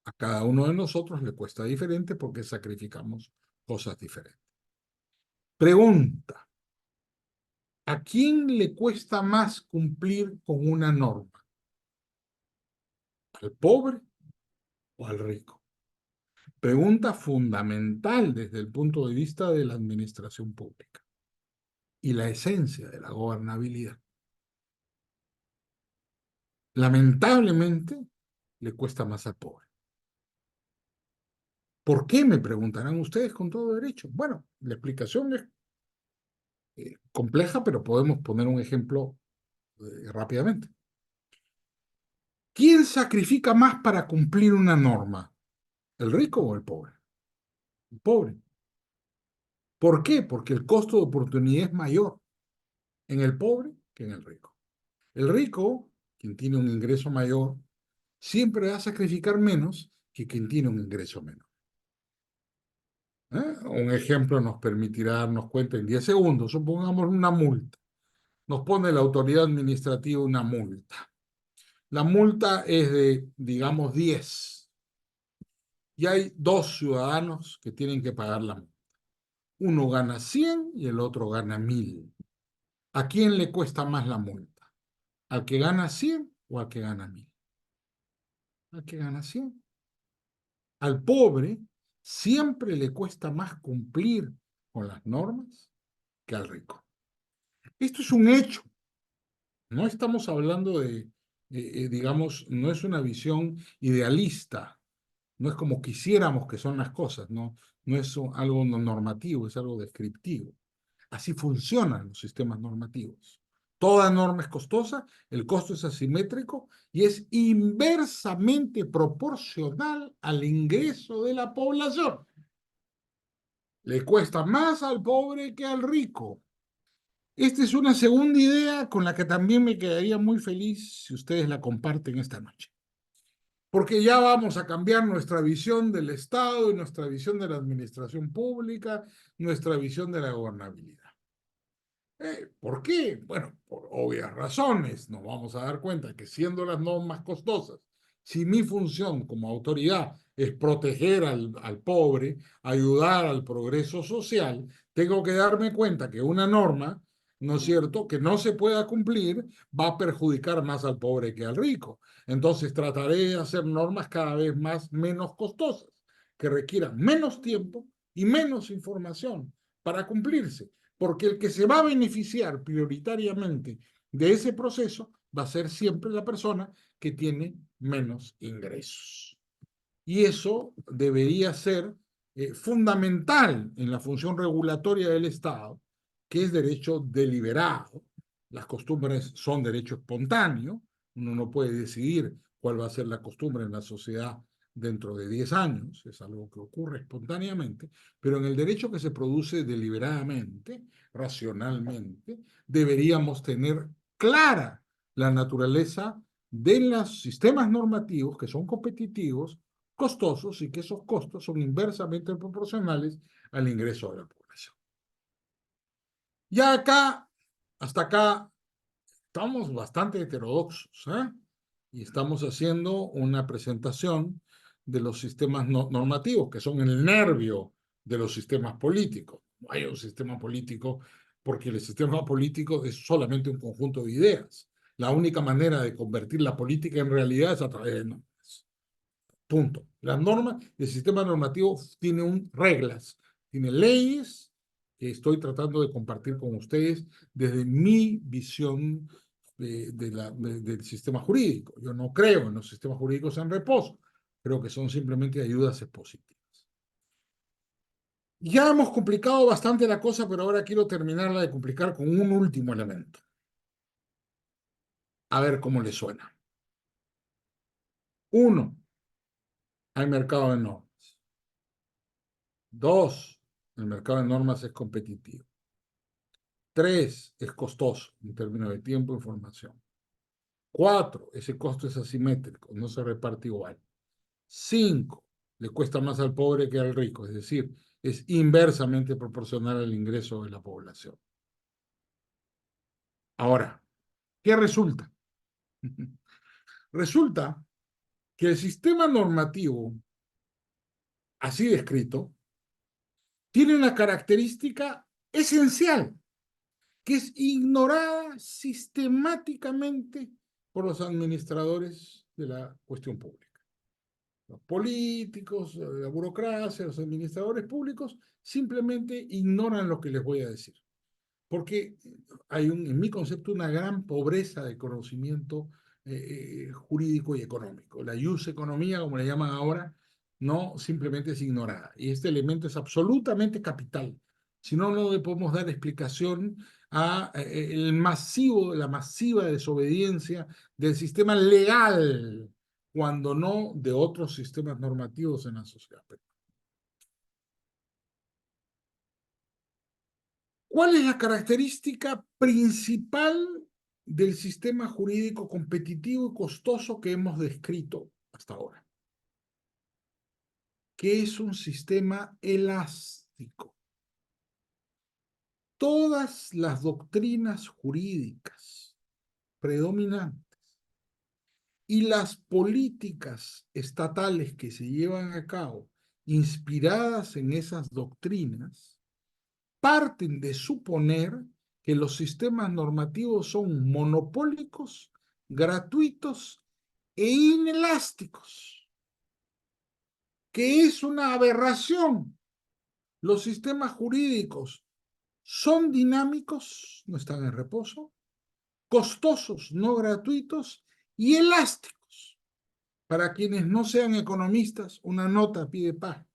A cada uno de nosotros le cuesta diferente porque sacrificamos cosas diferentes. Pregunta, ¿a quién le cuesta más cumplir con una norma? ¿Al pobre o al rico? Pregunta fundamental desde el punto de vista de la administración pública y la esencia de la gobernabilidad. Lamentablemente, le cuesta más al pobre. ¿Por qué? Me preguntarán ustedes con todo derecho. Bueno, la explicación es compleja, pero podemos poner un ejemplo rápidamente. ¿Quién sacrifica más para cumplir una norma? ¿El rico o el pobre? El pobre. ¿Por qué? Porque el costo de oportunidad es mayor en el pobre que en el rico. El rico, quien tiene un ingreso mayor, siempre va a sacrificar menos que quien tiene un ingreso menor. Un ejemplo nos permitirá darnos cuenta en 10 segundos. Supongamos una multa. nos pone la autoridad administrativa una multa. La multa es de, digamos, 10. Y hay dos ciudadanos que tienen que pagar la multa. Uno gana 100 y el otro gana 1000. ¿A quién le cuesta más la multa? ¿Al que gana 100 o al que gana 1000? Al que gana 100. Al pobre siempre le cuesta más cumplir con las normas que al rico. Esto es un hecho. No estamos hablando digamos, no es una visión idealista. No es como quisiéramos que son las cosas, no, no es algo normativo, es algo descriptivo. Así funcionan los sistemas normativos. Toda norma es costosa, el costo es asimétrico y es inversamente proporcional al ingreso de la población. Le cuesta más al pobre que al rico. Esta es una segunda idea con la que también me quedaría muy feliz si ustedes la comparten esta noche. Porque ya vamos a cambiar nuestra visión del Estado y nuestra visión de la administración pública, nuestra visión de la gobernabilidad. ¿Por qué? Bueno, por obvias razones. Nos vamos a dar cuenta que siendo las normas costosas, si mi función como autoridad es proteger al pobre, ayudar al progreso social, tengo que darme cuenta que una norma, ¿no es cierto?, que no se pueda cumplir, va a perjudicar más al pobre que al rico. Entonces trataré de hacer normas cada vez menos costosas, que requieran menos tiempo y menos información para cumplirse, porque el que se va a beneficiar prioritariamente de ese proceso va a ser siempre la persona que tiene menos ingresos. Y eso debería ser fundamental en la función regulatoria del Estado, que es derecho deliberado. Las costumbres son derecho espontáneo. Uno no puede decidir cuál va a ser la costumbre en la sociedad dentro de 10 años, es algo que ocurre espontáneamente, pero en el derecho que se produce deliberadamente, racionalmente, deberíamos tener clara la naturaleza de los sistemas normativos que son competitivos, costosos y que esos costos son inversamente proporcionales al ingreso de la población. Ya acá, hasta acá, estamos bastante heterodoxos, ¿eh? Y estamos haciendo una presentación de los sistemas normativos, que son el nervio de los sistemas políticos. No hay un sistema político porque el sistema político es solamente un conjunto de ideas. La única manera de convertir la política en realidad es a través de normas. Punto. Las normas, el sistema normativo tiene reglas, tiene leyes que estoy tratando de compartir con ustedes desde mi visión del sistema jurídico. Yo no creo en los sistemas jurídicos en reposo, creo que son simplemente ayudas expositivas. Ya hemos complicado bastante la cosa, pero ahora quiero terminarla de complicar con un último elemento. A ver cómo le suena. Uno, hay mercado de normas. Dos, el mercado de normas es competitivo. Tres, es costoso en términos de tiempo e información. Cuatro, ese costo es asimétrico, no se reparte igual. Cinco, le cuesta más al pobre que al rico, es decir, es inversamente proporcional al ingreso de la población. Ahora, ¿qué resulta? Resulta que el sistema normativo, así descrito, tiene una característica esencial, que es ignorada sistemáticamente por los administradores de la cuestión pública. Los políticos, la burocracia, los administradores públicos simplemente ignoran lo que les voy a decir. Porque hay, en mi concepto, una gran pobreza de conocimiento jurídico y económico. La ius economía, como le llaman ahora, no simplemente es ignorada. Y este elemento es absolutamente capital. Si no, no le podemos dar explicación a la masiva desobediencia del sistema legal, cuando no de otros sistemas normativos en la sociedad. ¿Cuál es la característica principal del sistema jurídico competitivo y costoso que hemos descrito hasta ahora? Que es un sistema elástico. todas las doctrinas jurídicas predominantes y las políticas estatales que se llevan a cabo inspiradas en esas doctrinas parten de suponer que los sistemas normativos son monopólicos, gratuitos e inelásticos, que es una aberración. Los sistemas jurídicos son dinámicos, no están en reposo, costosos, no gratuitos y elásticos. Para quienes no sean economistas, una nota a pie de página.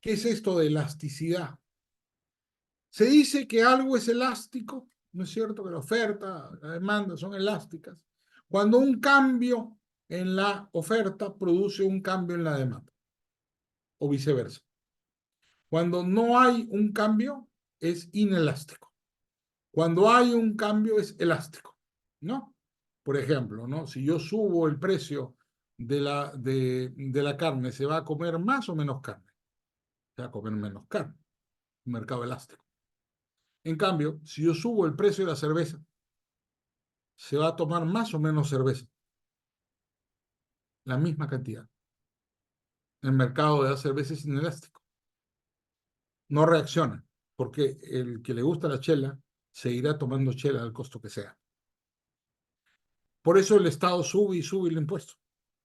¿Qué es esto de elasticidad? Se dice que algo es elástico, ¿no es cierto? Que la oferta, la demanda son elásticas, cuando un cambio en la oferta produce un cambio en la demanda, o viceversa. Cuando no hay un cambio, es inelástico. Cuando hay un cambio, es elástico, ¿no? Por ejemplo, ¿no? Si yo subo el precio de la carne, ¿se va a comer más o menos carne? Se va a comer menos carne. Un mercado elástico. En cambio, si yo subo el precio de la cerveza, se va a tomar más o menos cerveza. La misma cantidad. El mercado de la cerveza es inelástico. No reacciona, porque el que le gusta la chela seguirá tomando chela al costo que sea. Por eso el Estado sube y sube el impuesto,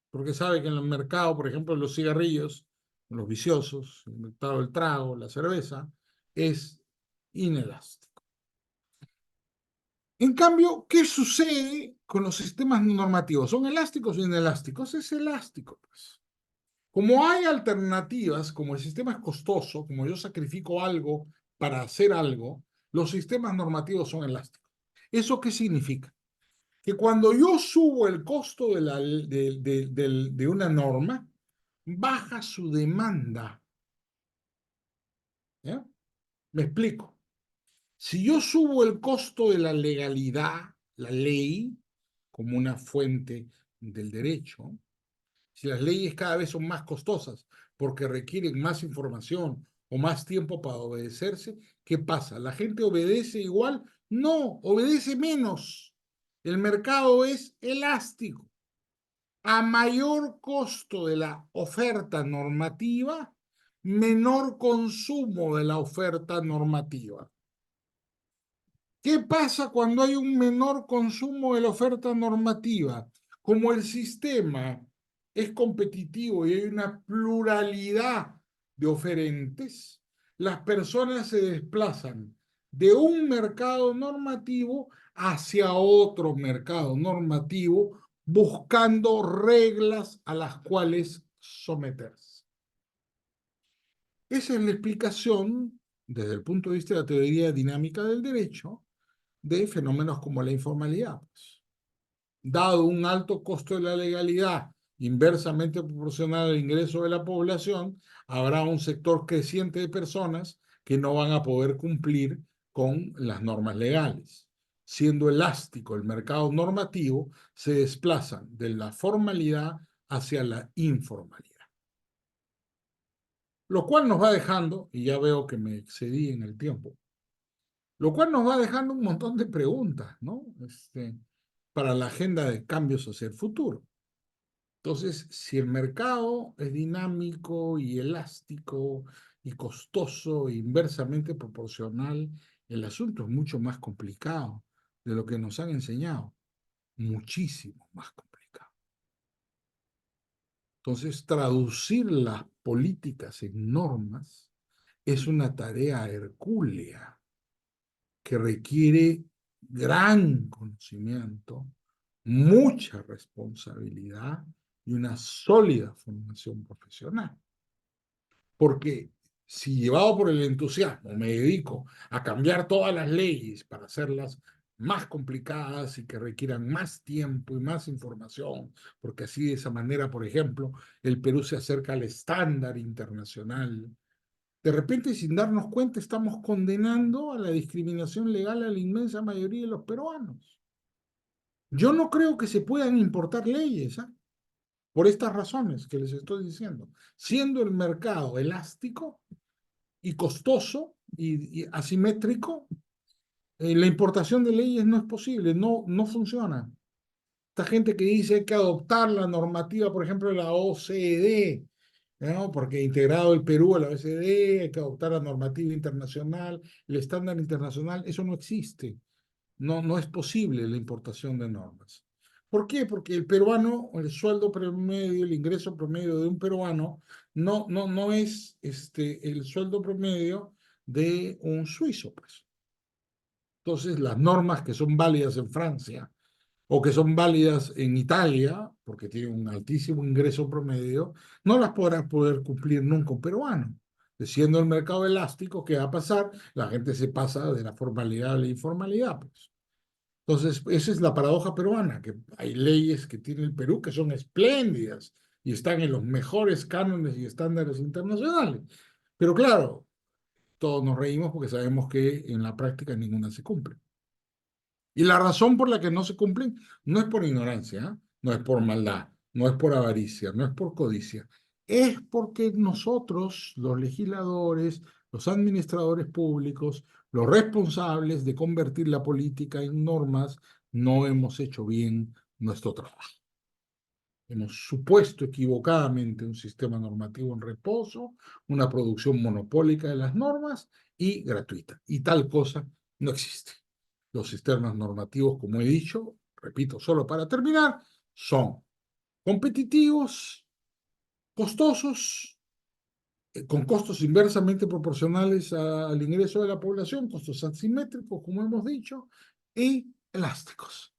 porque sabe que en el mercado, por ejemplo, los cigarrillos, los viciosos, el mercado del trago, la cerveza, es inelástico. En cambio, ¿qué sucede con los sistemas normativos? ¿Son elásticos o inelásticos? Es elástico, pues. Como hay alternativas, como el sistema es costoso, como yo sacrifico algo para hacer algo, los sistemas normativos son elásticos. ¿Eso qué significa? Que cuando yo subo el costo de una norma, baja su demanda. ¿Ya? Me explico. Si yo subo el costo de la legalidad, la ley, como una fuente del derecho, si las leyes cada vez son más costosas porque requieren más información o más tiempo para obedecerse, ¿qué pasa? ¿La gente obedece igual? No, obedece menos. El mercado es elástico. A mayor costo de la oferta normativa, menor consumo de la oferta normativa. ¿Qué pasa cuando hay un menor consumo de la oferta normativa? Como el sistema es competitivo y hay una pluralidad de oferentes, las personas se desplazan de un mercado normativo hacia otro mercado normativo buscando reglas a las cuales someterse. Esa es la explicación, desde el punto de vista de la teoría dinámica del derecho, de fenómenos como la informalidad. Pues. Dado un alto costo de la legalidad inversamente proporcional al ingreso de la población, habrá un sector creciente de personas que no van a poder cumplir con las normas legales. Siendo elástico el mercado normativo, se desplazan de la formalidad hacia la informalidad. Lo cual nos va dejando, y ya veo que me excedí en el tiempo, lo cual nos va dejando un montón de preguntas, ¿no? Para la agenda de cambios hacia el futuro. Entonces, si el mercado es dinámico y elástico y costoso e inversamente proporcional, el asunto es mucho más complicado de lo que nos han enseñado, muchísimo más complicado. Entonces, traducir las políticas en normas es una tarea hercúlea que requiere gran conocimiento, mucha responsabilidad y una sólida formación profesional. Porque si llevado por el entusiasmo me dedico a cambiar todas las leyes para hacerlas más complicadas y que requieran más tiempo y más información, porque así de esa manera, por ejemplo, el Perú se acerca al estándar internacional. De repente, sin darnos cuenta, estamos condenando a la discriminación legal a la inmensa mayoría de los peruanos. Yo no creo que se puedan importar leyes, ¿eh? Por estas razones que les estoy diciendo. Siendo el mercado elástico y costoso y asimétrico, La importación de leyes no es posible, no funciona. Esta gente que dice hay que adoptar la normativa, por ejemplo, de la OCDE, ¿no? Porque integrado el Perú a la OCDE, hay que adoptar la normativa internacional, el estándar internacional, eso no existe. No es posible la importación de normas. ¿Por qué? Porque el peruano, el sueldo promedio, el ingreso promedio de un peruano no es el sueldo promedio de un suizo, pues. Entonces, las normas que son válidas en Francia o que son válidas en Italia, porque tienen un altísimo ingreso promedio, no las podrá poder cumplir nunca un peruano. Siendo el mercado elástico, ¿qué va a pasar? La gente se pasa de la formalidad a la informalidad, pues. Entonces, esa es la paradoja peruana, que hay leyes que tiene el Perú que son espléndidas y están en los mejores cánones y estándares internacionales. Pero claro, todos nos reímos porque sabemos que en la práctica ninguna se cumple. Y la razón por la que no se cumplen no es por ignorancia, ¿eh? No es por maldad, no es por avaricia, no es por codicia. Es porque nosotros, los legisladores, los administradores públicos, los responsables de convertir la política en normas, no hemos hecho bien nuestro trabajo. Hemos supuesto equivocadamente un sistema normativo en reposo, una producción monopólica de las normas y gratuita. Y tal cosa no existe. Los sistemas normativos, como he dicho, repito, solo para terminar, son competitivos, costosos, con costos inversamente proporcionales al ingreso de la población, costos asimétricos, como hemos dicho, y elásticos.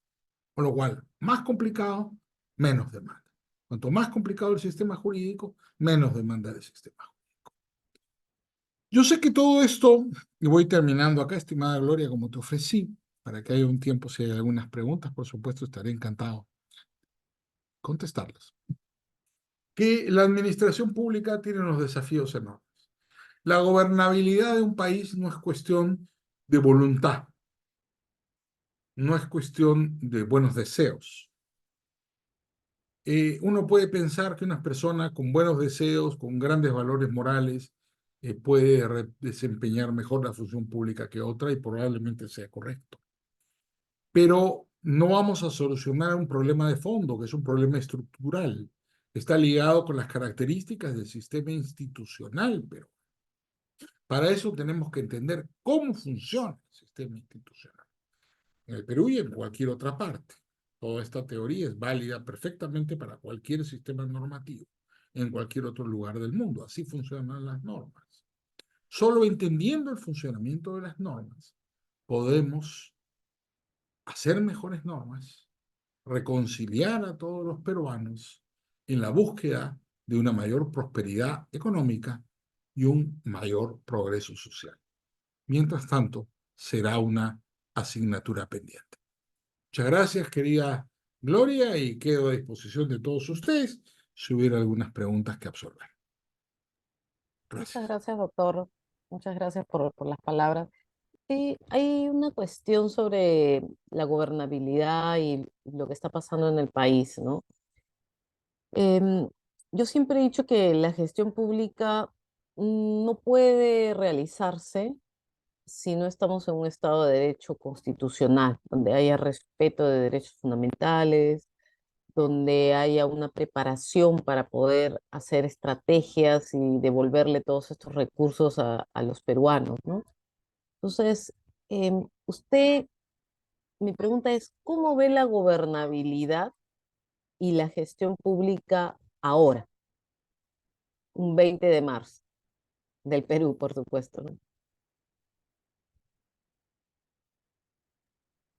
Con lo cual, más complicado, menos demanda. Cuanto más complicado el sistema jurídico, menos demanda del sistema. Yo sé que todo esto, y voy terminando acá, estimada Gloria, como te ofrecí, para que haya un tiempo, si hay algunas preguntas, por supuesto, estaré encantado de contestarlas. Que la administración pública tiene unos desafíos enormes. La gobernabilidad de un país no es cuestión de voluntad, no es cuestión de buenos deseos. Uno puede pensar que una persona con buenos deseos, con grandes valores morales, puede desempeñar mejor la función pública que otra y probablemente sea correcto. Pero no vamos a solucionar un problema de fondo, que es un problema estructural. Está ligado con las características del sistema institucional, pero para eso tenemos que entender cómo funciona el sistema institucional en el Perú y en cualquier otra parte. Toda esta teoría es válida perfectamente para cualquier sistema normativo en cualquier otro lugar del mundo. Así funcionan las normas. Solo entendiendo el funcionamiento de las normas podemos hacer mejores normas, reconciliar a todos los peruanos en la búsqueda de una mayor prosperidad económica y un mayor progreso social. Mientras tanto, será una asignatura pendiente. Muchas gracias, querida Gloria, y quedo a disposición de todos ustedes si hubiera algunas preguntas que absorber. Muchas Gracias. gracias, doctor. Muchas gracias por las palabras. Sí, hay una cuestión sobre la gobernabilidad y lo que está pasando en el país, ¿no? Em, yo siempre he dicho que la gestión pública no puede realizarse si no estamos en un Estado de Derecho constitucional, donde haya respeto de derechos fundamentales, donde haya una preparación para poder hacer estrategias y devolverle todos estos recursos a los peruanos, ¿no? Entonces, usted, mi pregunta es, ¿cómo ve la gobernabilidad y la gestión pública ahora, un 20 de marzo, del Perú, por supuesto, ¿no?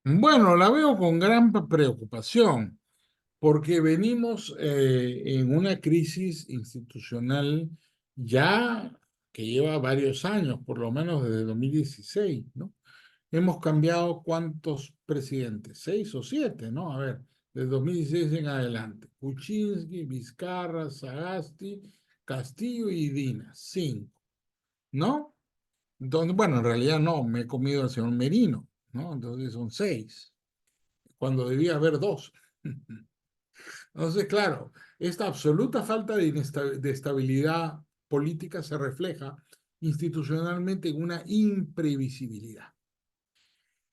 Bueno, la veo con gran preocupación porque venimos en una crisis institucional ya que lleva varios años, por lo menos desde 2016, ¿no? Hemos cambiado cuántos presidentes, 6 o 7, ¿no? A ver, desde 2016 en adelante. Kuczynski, Vizcarra, Sagasti, Castillo y Dina, 5, ¿no? Entonces, bueno, en realidad no, me he comido al señor Merino, ¿no? Entonces son 6, cuando debía haber 2. Entonces, claro, esta absoluta falta de estabilidad política se refleja institucionalmente en una imprevisibilidad.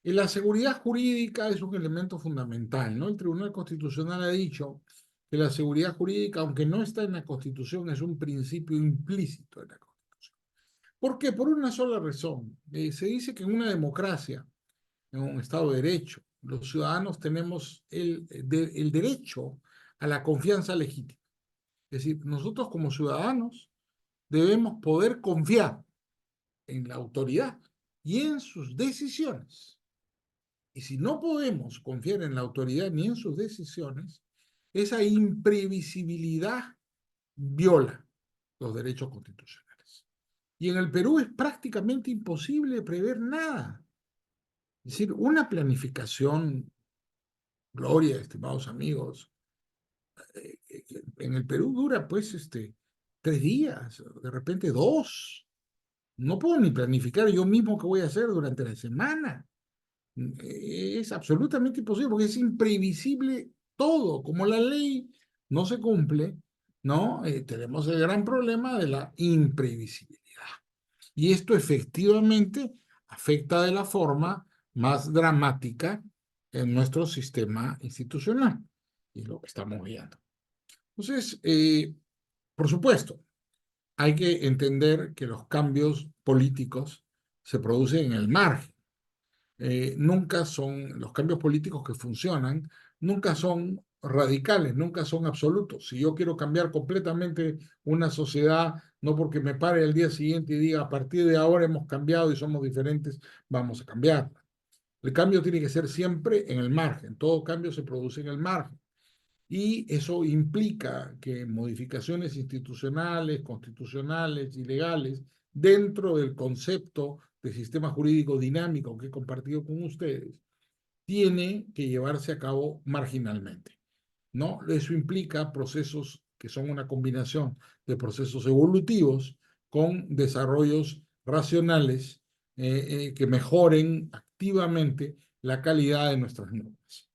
Y la seguridad jurídica es un elemento fundamental, ¿no? El Tribunal Constitucional ha dicho que la seguridad jurídica, aunque no está en la Constitución, es un principio implícito en la Constitución. ¿Por qué? Por una sola razón. Se dice que en una democracia, en un Estado de Derecho, los ciudadanos tenemos el derecho a la confianza legítima. Es decir, nosotros como ciudadanos debemos poder confiar en la autoridad y en sus decisiones. Y si no podemos confiar en la autoridad ni en sus decisiones, esa imprevisibilidad viola los derechos constitucionales. Y en el Perú es prácticamente imposible prever nada. Es decir, una planificación, Gloria, estimados amigos, en el Perú dura pues 3 días, de repente 2. No puedo ni planificar yo mismo qué voy a hacer durante la semana. Es absolutamente imposible porque es imprevisible todo. Como la ley no se cumple, ¿no? Tenemos el gran problema de la imprevisibilidad. Y esto efectivamente afecta de la forma más dramática en nuestro sistema institucional. Y es lo que estamos viendo. Entonces, por supuesto, hay que entender que los cambios políticos se producen en el margen. Nunca son, los cambios políticos que funcionan, nunca son radicales, nunca son absolutos. Si yo quiero cambiar completamente una sociedad, no porque me pare el día siguiente y diga, a partir de ahora hemos cambiado y somos diferentes, vamos a cambiarla. El cambio tiene que ser siempre en el margen, todo cambio se produce en el margen. Y eso implica que modificaciones institucionales, constitucionales y legales dentro del concepto de sistema jurídico dinámico que he compartido con ustedes, tiene que llevarse a cabo marginalmente, ¿no? Eso implica procesos que son una combinación de procesos evolutivos con desarrollos racionales que mejoren activamente la calidad de nuestras normas,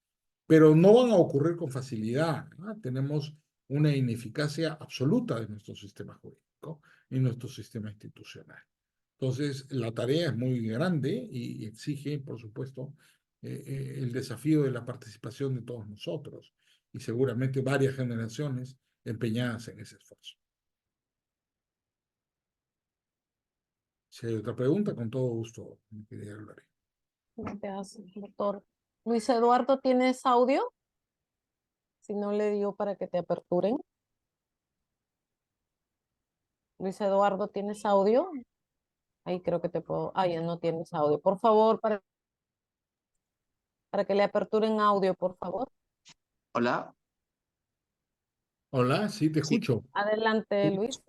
pero no van a ocurrir con facilidad, ¿no? Tenemos una ineficacia absoluta de nuestro sistema jurídico y nuestro sistema institucional. Entonces, la tarea es muy grande y exige, por supuesto, el desafío de la participación de todos nosotros y seguramente varias generaciones empeñadas en ese esfuerzo. Si hay otra pregunta, con todo gusto, mi querida Gloria. Gracias, doctor. Luis Eduardo, ¿tienes audio? Si no, le digo para que te aperturen. Luis Eduardo, ¿tienes audio? Ahí creo que te puedo. Ah, ya no tienes audio. Por favor, para que le aperturen audio, por favor. Hola, Hola, sí, te sí. escucho. Adelante, Luis.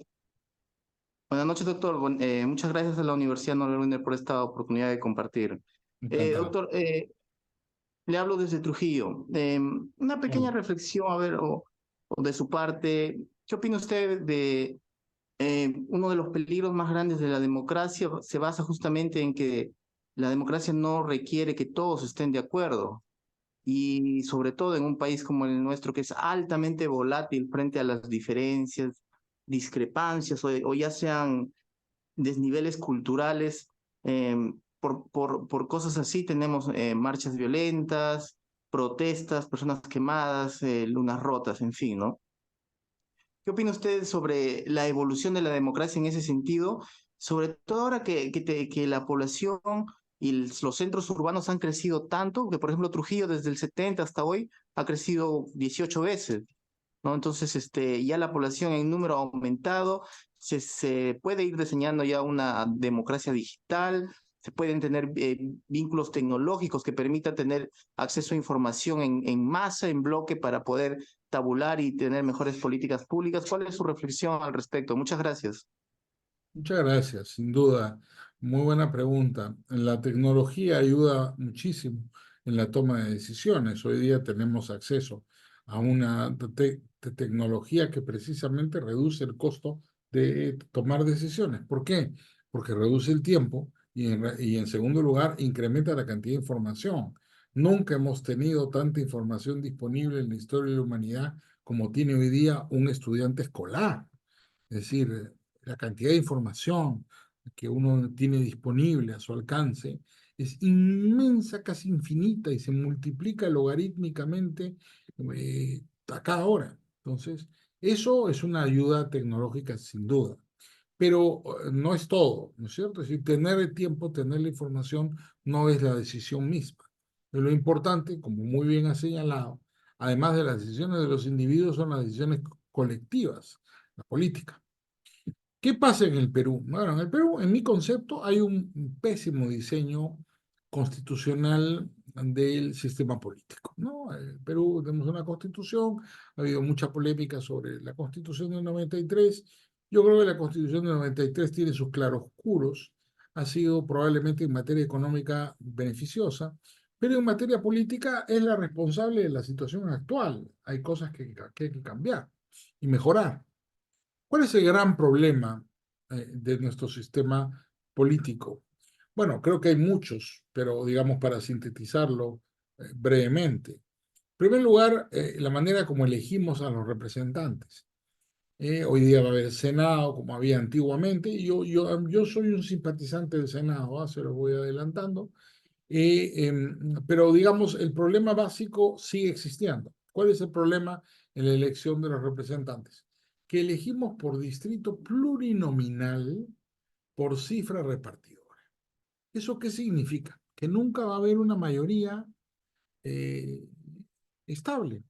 Buenas noches, doctor. Muchas gracias a la Universidad Norbert por esta oportunidad de compartir. Encantado. Doctor, le hablo desde Trujillo. Una pequeña Hola. reflexión, a ver, o de su parte, ¿qué opina usted de uno de los peligros más grandes de la democracia? Se basa justamente en que la democracia no requiere que todos estén de acuerdo. Y sobre todo en un país como el nuestro, que es altamente volátil frente a las diferencias, discrepancias o ya sean desniveles culturales, eh, por cosas así tenemos marchas violentas, protestas, personas quemadas, lunas rotas, en fin, ¿no? ¿Qué opina usted sobre la evolución de la democracia en ese sentido? Sobre todo ahora que la población y los centros urbanos han crecido tanto, que por ejemplo Trujillo desde el 70 hasta hoy ha crecido 18 veces, ¿no? Entonces, ya la población en número ha aumentado, se puede ir diseñando ya una democracia digital, se pueden tener vínculos tecnológicos que permitan tener acceso a información en masa, en bloque, para poder tabular y tener mejores políticas públicas. ¿Cuál es su reflexión al respecto? Muchas gracias. Muchas gracias, sin duda. Muy buena pregunta. La tecnología ayuda muchísimo en la toma de decisiones. Hoy día tenemos acceso a una tecnología que precisamente reduce el costo de tomar decisiones. ¿Por qué? Porque reduce el tiempo y en segundo lugar incrementa la cantidad de información. Nunca hemos tenido tanta información disponible en la historia de la humanidad como tiene hoy día un estudiante escolar. Es decir, la cantidad de información que uno tiene disponible a su alcance es inmensa, casi infinita, y se multiplica logarítmicamente a cada hora. Entonces, eso es una ayuda tecnológica sin duda. Pero no es todo, ¿no es cierto? Es decir, tener el tiempo, tener la información, no es la decisión misma. Lo importante, como muy bien ha señalado, además de las decisiones de los individuos, son las decisiones colectivas, la política. ¿Qué pasa en el Perú? Bueno, en el Perú, en mi concepto, hay un pésimo diseño constitucional del sistema político, ¿no? En el Perú tenemos una constitución, ha habido mucha polémica sobre la constitución del 93. Yo creo que la constitución del 93 tiene sus claroscuros, ha sido probablemente en materia económica beneficiosa, pero en materia política es la responsable de la situación actual. Hay cosas que hay que cambiar y mejorar. ¿Cuál es el gran problema de nuestro sistema político? Bueno, creo que hay muchos, pero digamos para sintetizarlo brevemente. En primer lugar, la manera como elegimos a los representantes. Hoy día va a haber Senado, como había antiguamente, y yo soy un simpatizante del Senado, se lo voy adelantando, pero digamos, el problema básico sigue existiendo. ¿Cuál es el problema en la elección de los representantes? Que elegimos por distrito plurinominal por cifra repartidora. ¿Eso qué significa? Que nunca va a haber una mayoría eh, estable.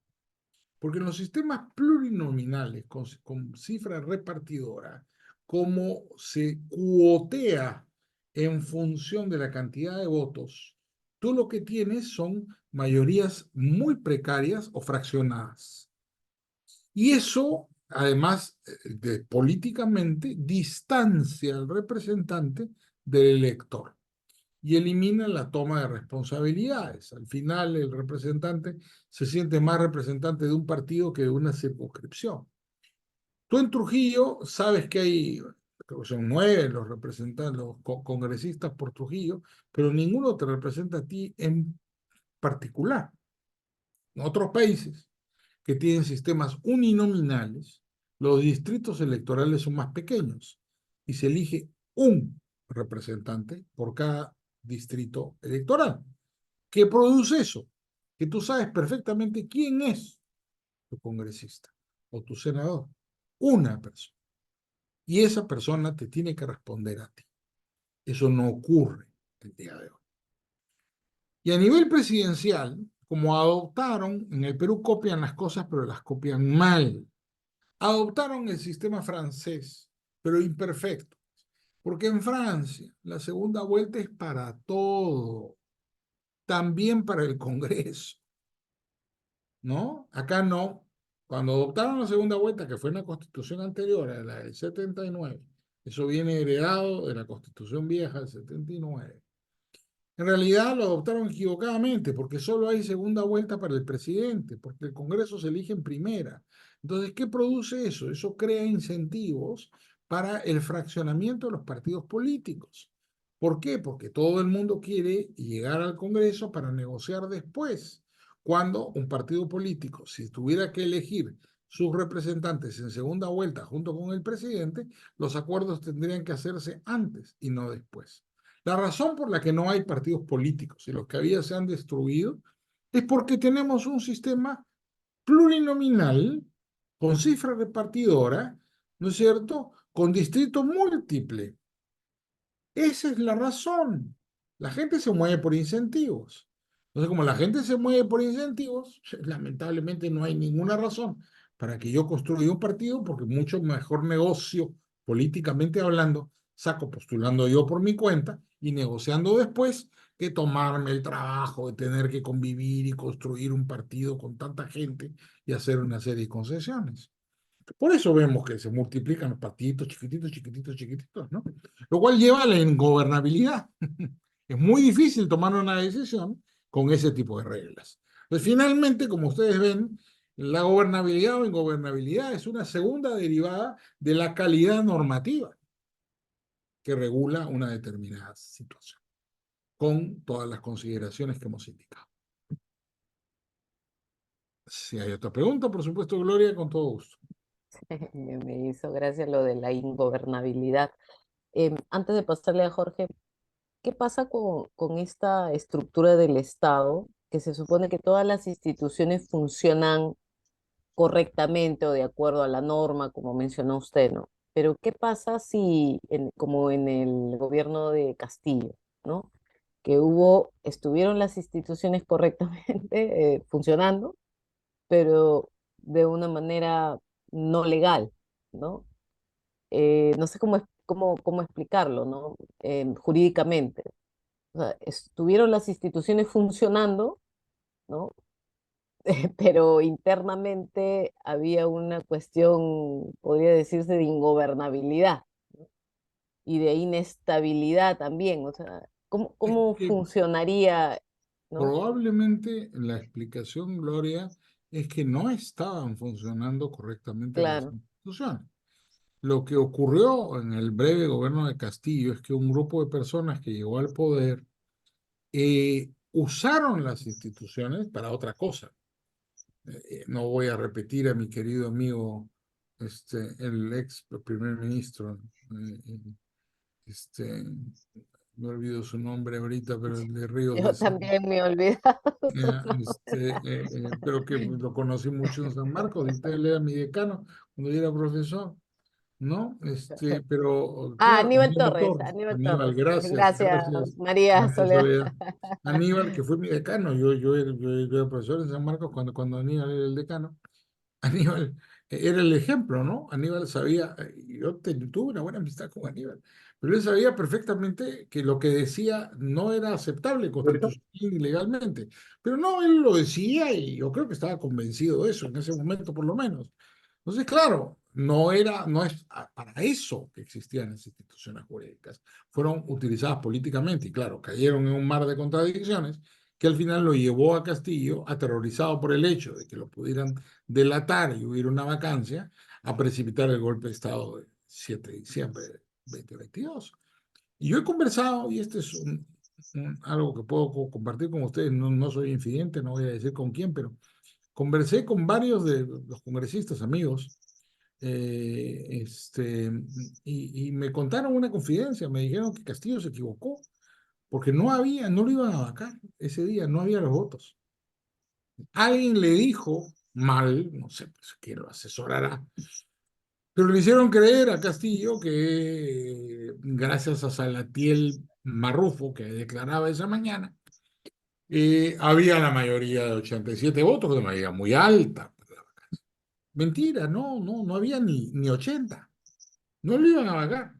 Porque en los sistemas plurinominales con cifra repartidora, como se cuotea en función de la cantidad de votos, tú lo que tienes son mayorías muy precarias o fraccionadas. Y eso, además, políticamente, distancia al representante del elector y elimina la toma de responsabilidades. Al final, el representante se siente más representante de un partido que de una circunscripción. Tú en Trujillo sabes que hay, creo que son 9 los representantes, los congresistas por Trujillo, pero ninguno te representa a ti en particular. En otros países que tienen sistemas uninominales, los distritos electorales son más pequeños y se elige un representante por cada distrito electoral. ¿Qué produce eso? Que tú sabes perfectamente quién es tu congresista o tu senador. Una persona. Y esa persona te tiene que responder a ti. Eso no ocurre el día de hoy. Y a nivel presidencial, como adoptaron, en el Perú copian las cosas, pero las copian mal. Adoptaron el sistema francés, pero imperfecto. Porque en Francia la segunda vuelta es para todo, también para el Congreso, ¿no? Acá no. Cuando adoptaron la segunda vuelta, que fue en la constitución anterior, a la del 79, eso viene heredado de la constitución vieja del 79. En realidad lo adoptaron equivocadamente, porque solo hay segunda vuelta para el presidente, porque el Congreso se elige en primera. Entonces, ¿qué produce eso? Eso crea incentivos para el fraccionamiento de los partidos políticos. ¿Por qué? Porque todo el mundo quiere llegar al Congreso para negociar después. Cuando un partido político, si tuviera que elegir sus representantes en segunda vuelta junto con el presidente, los acuerdos tendrían que hacerse antes y no después. La razón por la que no hay partidos políticos y los que había se han destruido es porque tenemos un sistema plurinominal con cifra repartidora, ¿no es cierto?, con distrito múltiple. Esa es la razón. La gente se mueve por incentivos. Entonces, como la gente se mueve por incentivos, lamentablemente no hay ninguna razón para que yo construya un partido, porque mucho mejor negocio, políticamente hablando, saco postulando yo por mi cuenta y negociando después que tomarme el trabajo de tener que convivir y construir un partido con tanta gente y hacer una serie de concesiones. Por eso vemos que se multiplican los partiditos chiquititos, chiquititos, chiquititos, ¿no? Lo cual lleva a la ingobernabilidad. Es muy difícil tomar una decisión con ese tipo de reglas. Pues finalmente, como ustedes ven, la gobernabilidad o ingobernabilidad es una segunda derivada de la calidad normativa que regula una determinada situación, con todas las consideraciones que hemos indicado. Si hay otra pregunta, por supuesto, Gloria, con todo gusto. Me hizo gracia lo de la ingobernabilidad. Antes de pasarle a Jorge, ¿qué pasa con esta estructura del Estado, que se supone que todas las instituciones funcionan correctamente o de acuerdo a la norma, como mencionó usted, ¿no? Pero ¿qué pasa si, como en el gobierno de Castillo, ¿no? Que estuvieron las instituciones correctamente funcionando, pero de una manera no legal, ¿no? No sé cómo explicarlo, ¿no? Jurídicamente. O sea, estuvieron las instituciones funcionando, ¿no? Pero internamente había una cuestión, podría decirse, de ingobernabilidad, ¿no? Y de inestabilidad también. O sea, Es cómo que funcionaría, ¿no? probablemente la explicación, Gloria, es que no estaban funcionando correctamente las Claro, instituciones. Lo que ocurrió en el breve gobierno de Castillo es que un grupo de personas que llegó al poder usaron las instituciones para otra cosa. No voy a repetir a mi querido amigo, el ex primer ministro, este, me olvido su nombre ahorita, pero el de Ríos de yo San, también me he olvidado su ya, nombre. pero que lo conocí mucho en San Marcos, y él era mi decano cuando yo era profesor. ¿No? Pero Ah, claro, Aníbal Torres, Aníbal Aníbal, Torres. gracias, Gracias, María gracias, Soledad. Soledad. Aníbal, que fue mi decano, yo era profesor en San Marcos cuando Aníbal era el decano. Aníbal era el ejemplo, ¿no? Aníbal sabía, tuve una buena amistad con Aníbal, pero él sabía perfectamente que lo que decía no era aceptable constitucional y legalmente. Pero no, él lo decía y yo creo que estaba convencido de eso en ese momento, por lo menos. Entonces, claro, no es para eso que existían las instituciones jurídicas. Fueron utilizadas políticamente y, claro, cayeron en un mar de contradicciones que al final lo llevó a Castillo, aterrorizado por el hecho de que lo pudieran delatar y hubiera una vacancia, a precipitar el golpe de Estado del 7 de diciembre de 2022. Y yo he conversado, y este es algo que puedo compartir con ustedes, no soy infidente, no voy a decir con quién, pero conversé con varios de los congresistas amigos, y me contaron una confidencia, me dijeron que Castillo se equivocó, porque no lo iban a vacar ese día, no había los votos. Alguien le dijo mal, no sé pues, quién lo asesorará, pero le hicieron creer a Castillo que gracias a Salatiel Marrufo, que declaraba esa mañana, había la mayoría de 87 votos, de mayoría muy alta. Mentira, no había ni 80. No lo iban a vacar.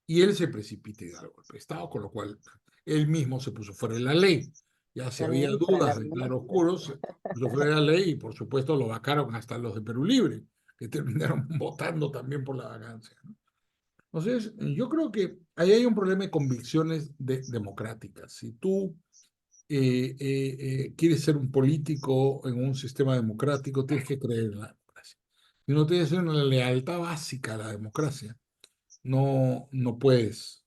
Y él se precipita y da el golpe de Estado, con lo cual él mismo se puso fuera de la ley. Ya si La había ministra, la dudas de ministra. claroscuros, se puso fuera de la ley y por supuesto lo vacaron hasta los de Perú Libre, que terminaron votando también por la vacancia, ¿no? Entonces, yo creo que ahí hay un problema de convicciones democráticas. Si tú quieres ser un político en un sistema democrático, tienes que creer en la democracia. Si no tienes una lealtad básica a la democracia, no puedes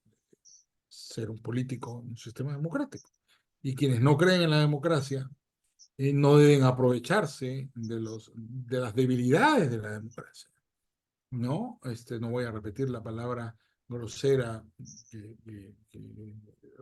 ser un político en un sistema democrático. Y quienes no creen en la democracia no deben aprovecharse de las debilidades de la democracia. No, no voy a repetir la palabra grosera que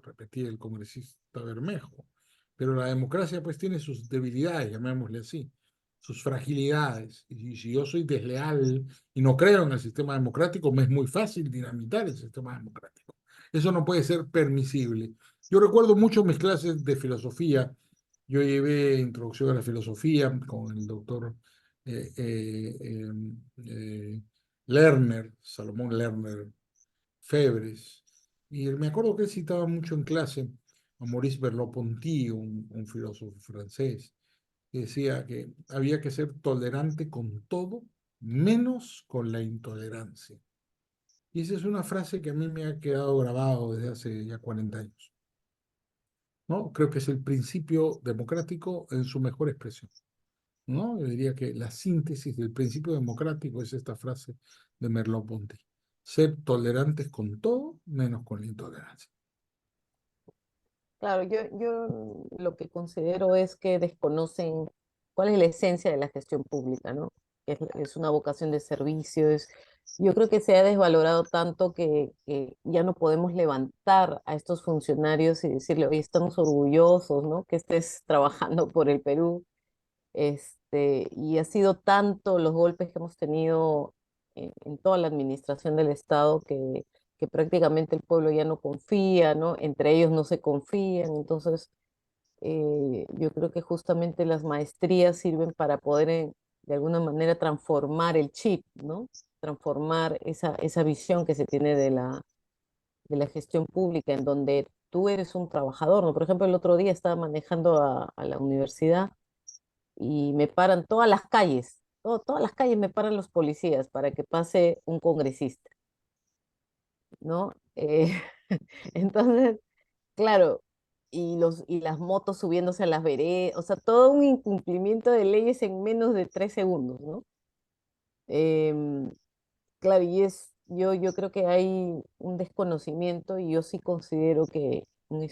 repetía el congresista Bermejo, pero la democracia pues tiene sus debilidades, llamémosle así, sus fragilidades. Y si yo soy desleal y no creo en el sistema democrático, me es muy fácil dinamitar el sistema democrático. Eso no puede ser permisible. Yo recuerdo mucho mis clases de filosofía. Yo llevé introducción a la filosofía con el doctor eh, eh, eh, eh, Lerner, Salomón Lerner Febres. Y me acuerdo que él citaba mucho en clase a Maurice Merleau-Ponty, un filósofo francés, que decía que había que ser tolerante con todo, menos con la intolerancia. Y esa es una frase que a mí me ha quedado grabado desde hace ya 40 años. ¿No? Creo que es el principio democrático en su mejor expresión. ¿No? Yo diría que la síntesis del principio democrático es esta frase de Merleau-Ponty: ser tolerantes con todo, menos con la intolerancia. Claro, yo lo que considero es que desconocen cuál es la esencia de la gestión pública, ¿no? Es una vocación de servicio, Yo creo que se ha desvalorado tanto que ya no podemos levantar a estos funcionarios y decirle, oye, estamos orgullosos, ¿no? Que estés trabajando por el Perú. Y ha sido tanto los golpes que hemos tenido en toda la administración del Estado que prácticamente el pueblo ya no confía, ¿no? Entre ellos no se confían. Entonces, yo creo que justamente las maestrías sirven para poder de alguna manera transformar el chip, ¿no? Transformar esa visión que se tiene de la gestión pública, en donde tú eres un trabajador, ¿no? Por ejemplo, el otro día estaba manejando a la universidad y me paran todas las calles, todas las calles me paran los policías para que pase un congresista, ¿no? Entonces, claro, y las motos subiéndose a las veredas, o sea, todo un incumplimiento de leyes en menos de 3 segundos, ¿no? Em, claro, yo creo que hay un desconocimiento y yo sí considero que un,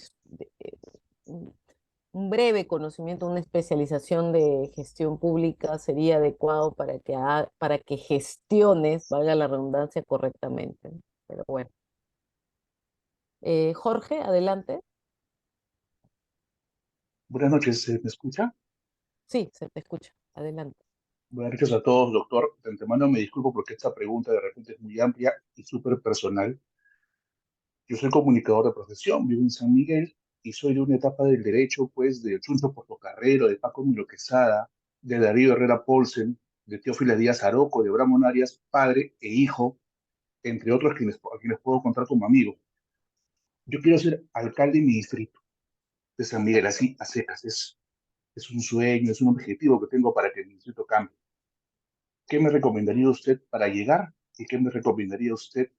un breve conocimiento, una especialización de gestión pública sería adecuado para que gestiones, valga la redundancia, correctamente, ¿no? Pero bueno. Jorge, adelante. Buenas noches, ¿me escucha? Sí, se te escucha. Adelante. Buenas noches a todos, doctor. De antemano me disculpo porque esta pregunta de repente es muy amplia y súper personal. Yo soy comunicador de profesión, vivo en San Miguel y soy de una etapa del derecho, pues, de Chuncho Portocarrero, de Paco Milo Quesada, de Darío Herrera Paulsen, de Teófila Díaz Aroco, de Bramón Arias, padre e hijo, entre otros a quienes puedo contar como amigo. Yo quiero ser alcalde de mi distrito, de San Miguel, así, a secas. Es un sueño, es un objetivo que tengo para que mi distrito cambie. ¿Qué me recomendaría usted para llegar y qué me recomendaría usted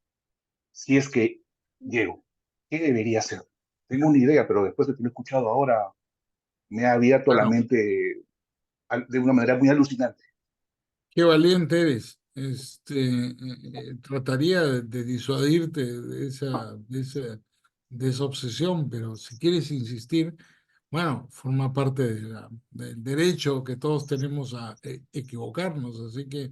si es que llego? ¿Qué debería hacer? Tengo una idea, pero después de que lo he escuchado ahora, me ha abierto la Bueno, mente de una manera muy alucinante. qué valiente eres. Trataría de disuadirte de esa obsesión, pero si quieres insistir, bueno, forma parte del derecho que todos tenemos a equivocarnos, así que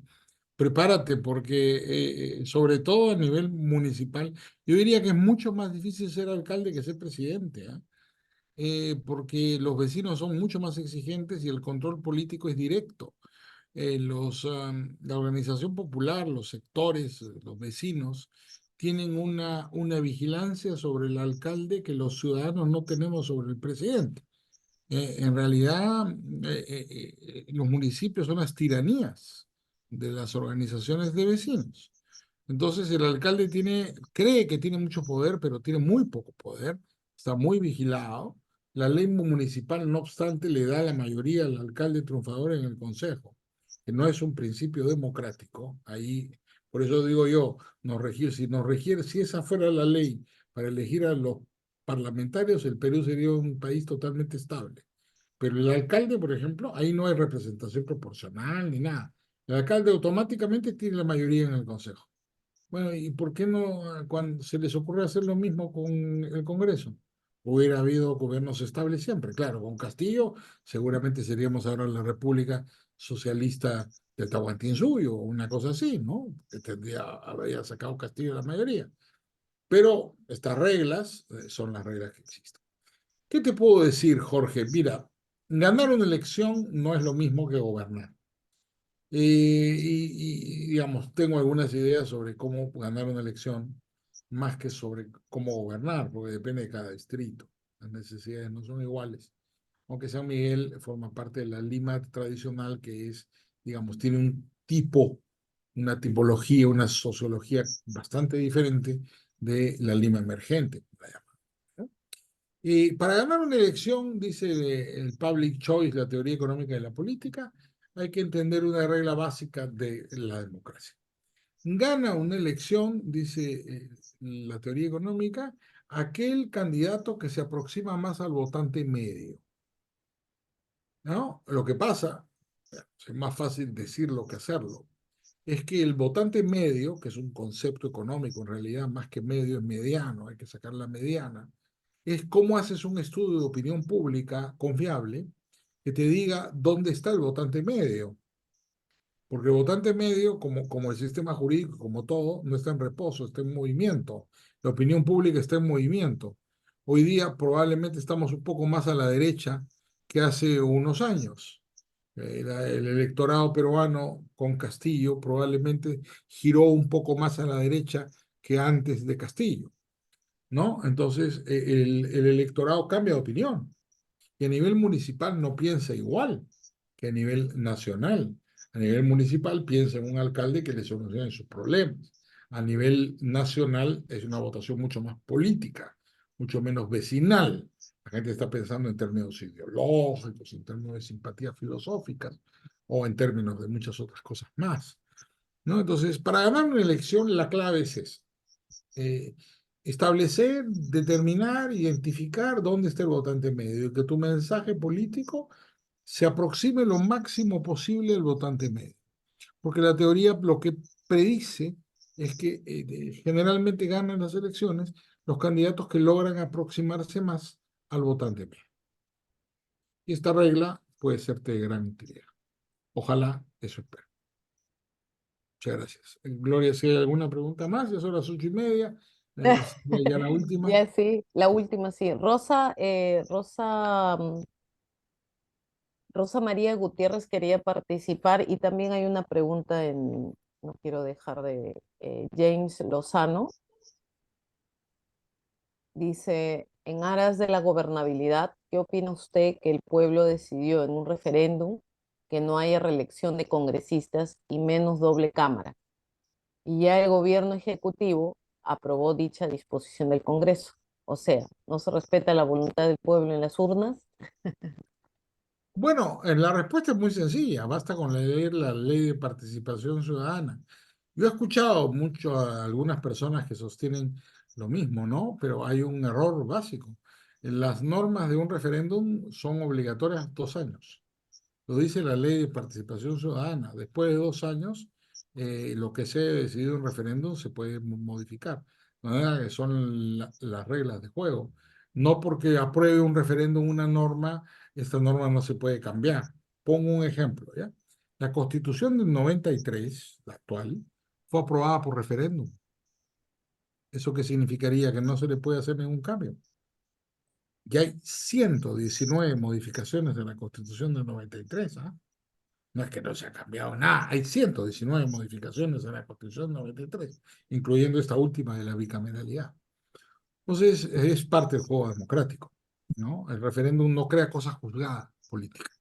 prepárate porque sobre todo a nivel municipal, yo diría que es mucho más difícil ser alcalde que ser presidente, ¿ah? Porque los vecinos son mucho más exigentes y el control político es directo. La organización popular, los sectores, los vecinos, tienen una vigilancia sobre el alcalde que los ciudadanos no tenemos sobre el presidente. En realidad, los municipios son las tiranías de las organizaciones de vecinos. Entonces, el alcalde cree que tiene mucho poder, pero tiene muy poco poder, está muy vigilado. La ley municipal, no obstante, le da la mayoría al alcalde triunfador en el consejo, que no es un principio democrático. Ahí, por eso digo yo, si esa fuera la ley para elegir a los parlamentarios, el Perú sería un país totalmente estable. Pero el alcalde, por ejemplo, ahí no hay representación proporcional ni nada. El alcalde automáticamente tiene la mayoría en el consejo. Bueno, ¿y por qué no cuando se les ocurre hacer lo mismo con el Congreso? Hubiera habido gobiernos estables siempre. Claro, con Castillo seguramente seríamos ahora la República Socialista de Tahuantinsuyo o una cosa así, ¿no? Habría sacado Castillo la mayoría. Pero estas reglas son las reglas que existen. ¿Qué te puedo decir, Jorge? Mira, ganar una elección no es lo mismo que gobernar. Digamos, tengo algunas ideas sobre cómo ganar una elección, más que sobre cómo gobernar, porque depende de cada distrito. Las necesidades no son iguales. Aunque San Miguel forma parte de la Lima tradicional, que es, digamos, tiene un tipo, una tipología, una sociología bastante diferente de la Lima emergente, la llaman, ¿no? Y para ganar una elección, dice el public choice, la teoría económica de la política, hay que entender una regla básica de la democracia. Gana una elección, dice la teoría económica, aquel candidato que se aproxima más al votante medio, ¿no? Lo que pasa, es más fácil decirlo que hacerlo, es que el votante medio, que es un concepto económico en realidad, más que medio es mediano, hay que sacar la mediana, es cómo haces un estudio de opinión pública confiable que te diga dónde está el votante medio. Porque el votante medio, como el sistema jurídico, como todo, no está en reposo, está en movimiento. La opinión pública está en movimiento. Hoy día probablemente estamos un poco más a la derecha que hace unos años. El electorado peruano con Castillo probablemente giró un poco más a la derecha que antes de Castillo, ¿no? Entonces, el electorado cambia de opinión y a nivel municipal no piensa igual que a nivel nacional. A nivel municipal piensa en un alcalde que le solucione sus problemas. A nivel nacional es una votación mucho más política, mucho menos vecinal. La gente está pensando en términos ideológicos, en términos de simpatías filosóficas o en términos de muchas otras cosas más, ¿no? Entonces, para ganar una elección, la clave es esa. eh, Establecer, determinar, identificar dónde está el votante medio, y que tu mensaje político se aproxime lo máximo posible al votante medio. Porque la teoría lo que predice es que generalmente ganan las elecciones los candidatos que logran aproximarse más al votante medio. Y esta regla puede serte de gran utilidad. Ojalá eso espero. Muchas gracias. Gloria, si hay alguna pregunta más, ya son las 8:30. Ya la última. Ya sí, la última sí. Rosa María Gutiérrez quería participar y también hay una pregunta no quiero dejar de James Lozano. Dice, en aras de la gobernabilidad, ¿qué opina usted que el pueblo decidió en un referéndum que no haya reelección de congresistas y menos doble cámara? Y ya el gobierno ejecutivo aprobó dicha disposición del Congreso. O sea, no se respeta la voluntad del pueblo en las urnas. Bueno, la respuesta es muy sencilla, basta con leer la ley de participación ciudadana. Yo he escuchado mucho a algunas personas que sostienen lo mismo, ¿no? Pero hay un error básico. Las normas de un referéndum son obligatorias 2 años. Lo dice la ley de participación ciudadana. Después de 2 años, lo que se haya decidido en referéndum se puede modificar. De manera que son las reglas de juego. No porque apruebe un referéndum una norma, esta norma no se puede cambiar. Pongo un ejemplo, ¿ya? La Constitución del 93, la actual, fue aprobada por referéndum. ¿Eso qué significaría? Que no se le puede hacer ningún cambio. Ya hay 119 modificaciones de la Constitución del 93, ¿ah? No es que no se ha cambiado nada. Hay 119 modificaciones a la Constitución 93, incluyendo esta última de la bicameralidad. Entonces, es parte del juego democrático, ¿no? El referéndum no crea cosas juzgadas políticas.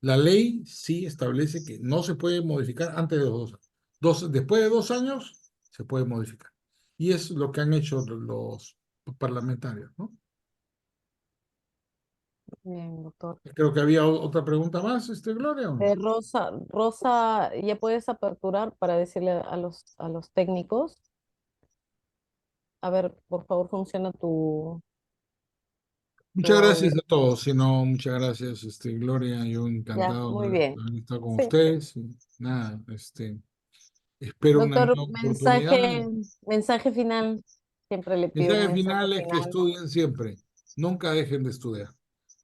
La ley sí establece que no se puede modificar antes de los 2 años. Después de 2 años, se puede modificar. Y es lo que han hecho los parlamentarios, ¿no? Bien, doctor. Creo que había otra pregunta más, Gloria, ¿o no? Rosa, ¿ya puedes aperturar para decirle a los técnicos? A ver, por favor, funciona tu Muchas audio. gracias a todos, si no, muchas gracias, Gloria, yo Ya, encantado muy de bien. haber estado con Sí. ustedes, y nada, espero una Doctor, nueva oportunidad. mensaje final. Siempre le pido un Mensaje mensaje final es que final. estudien siempre, nunca dejen de estudiar.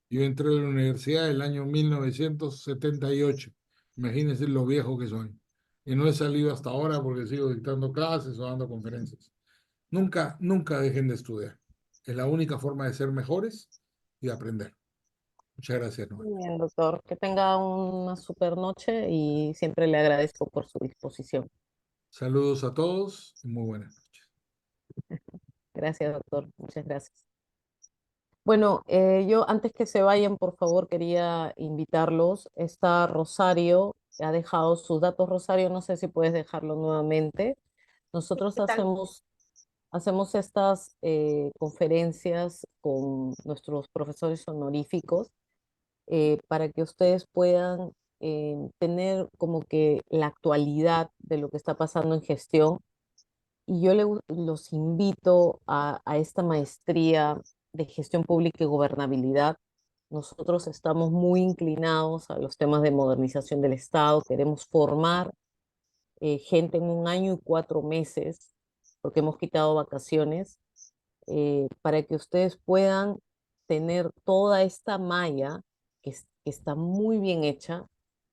Yo entré a la universidad el año 1978, imagínense lo viejo que soy, y no he salido hasta ahora porque sigo dictando clases o dando conferencias. Nunca, nunca dejen de estudiar, es la única forma de ser mejores y de aprender. Muchas gracias, Noel. Muy bien, doctor. Que tenga una super noche y siempre le agradezco por su disposición. Saludos a todos y muy buenas noches. Gracias, doctor. Muchas gracias. Bueno, yo antes que se vayan, por favor, quería invitarlos. Está Rosario, ha dejado sus datos. Rosario, no sé si puedes dejarlo nuevamente. Nosotros ¿Qué tal? hacemos estas conferencias con nuestros profesores honoríficos para que ustedes puedan tener como que la actualidad de lo que está pasando en gestión. Y yo los invito a esta maestría de gestión pública y gobernabilidad. Nosotros estamos muy inclinados a los temas de modernización del Estado. Queremos formar gente en 1 año y 4 meses, porque hemos quitado vacaciones, para que ustedes puedan tener toda esta malla que está muy bien hecha,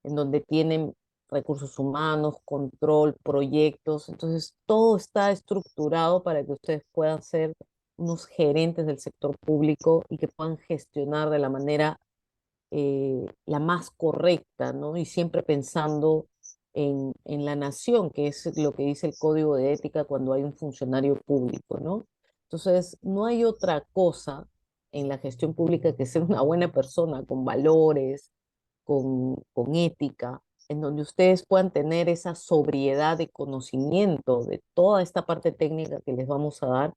en donde tienen recursos humanos, control, proyectos. Entonces, todo está estructurado para que ustedes puedan ser unos gerentes del sector público y que puedan gestionar de la manera la más correcta, ¿no? Y siempre pensando en la nación, que es lo que dice el código de ética cuando hay un funcionario público, ¿no? Entonces, no hay otra cosa en la gestión pública que ser una buena persona con valores, con ética, en donde ustedes puedan tener esa sobriedad de conocimiento de toda esta parte técnica que les vamos a dar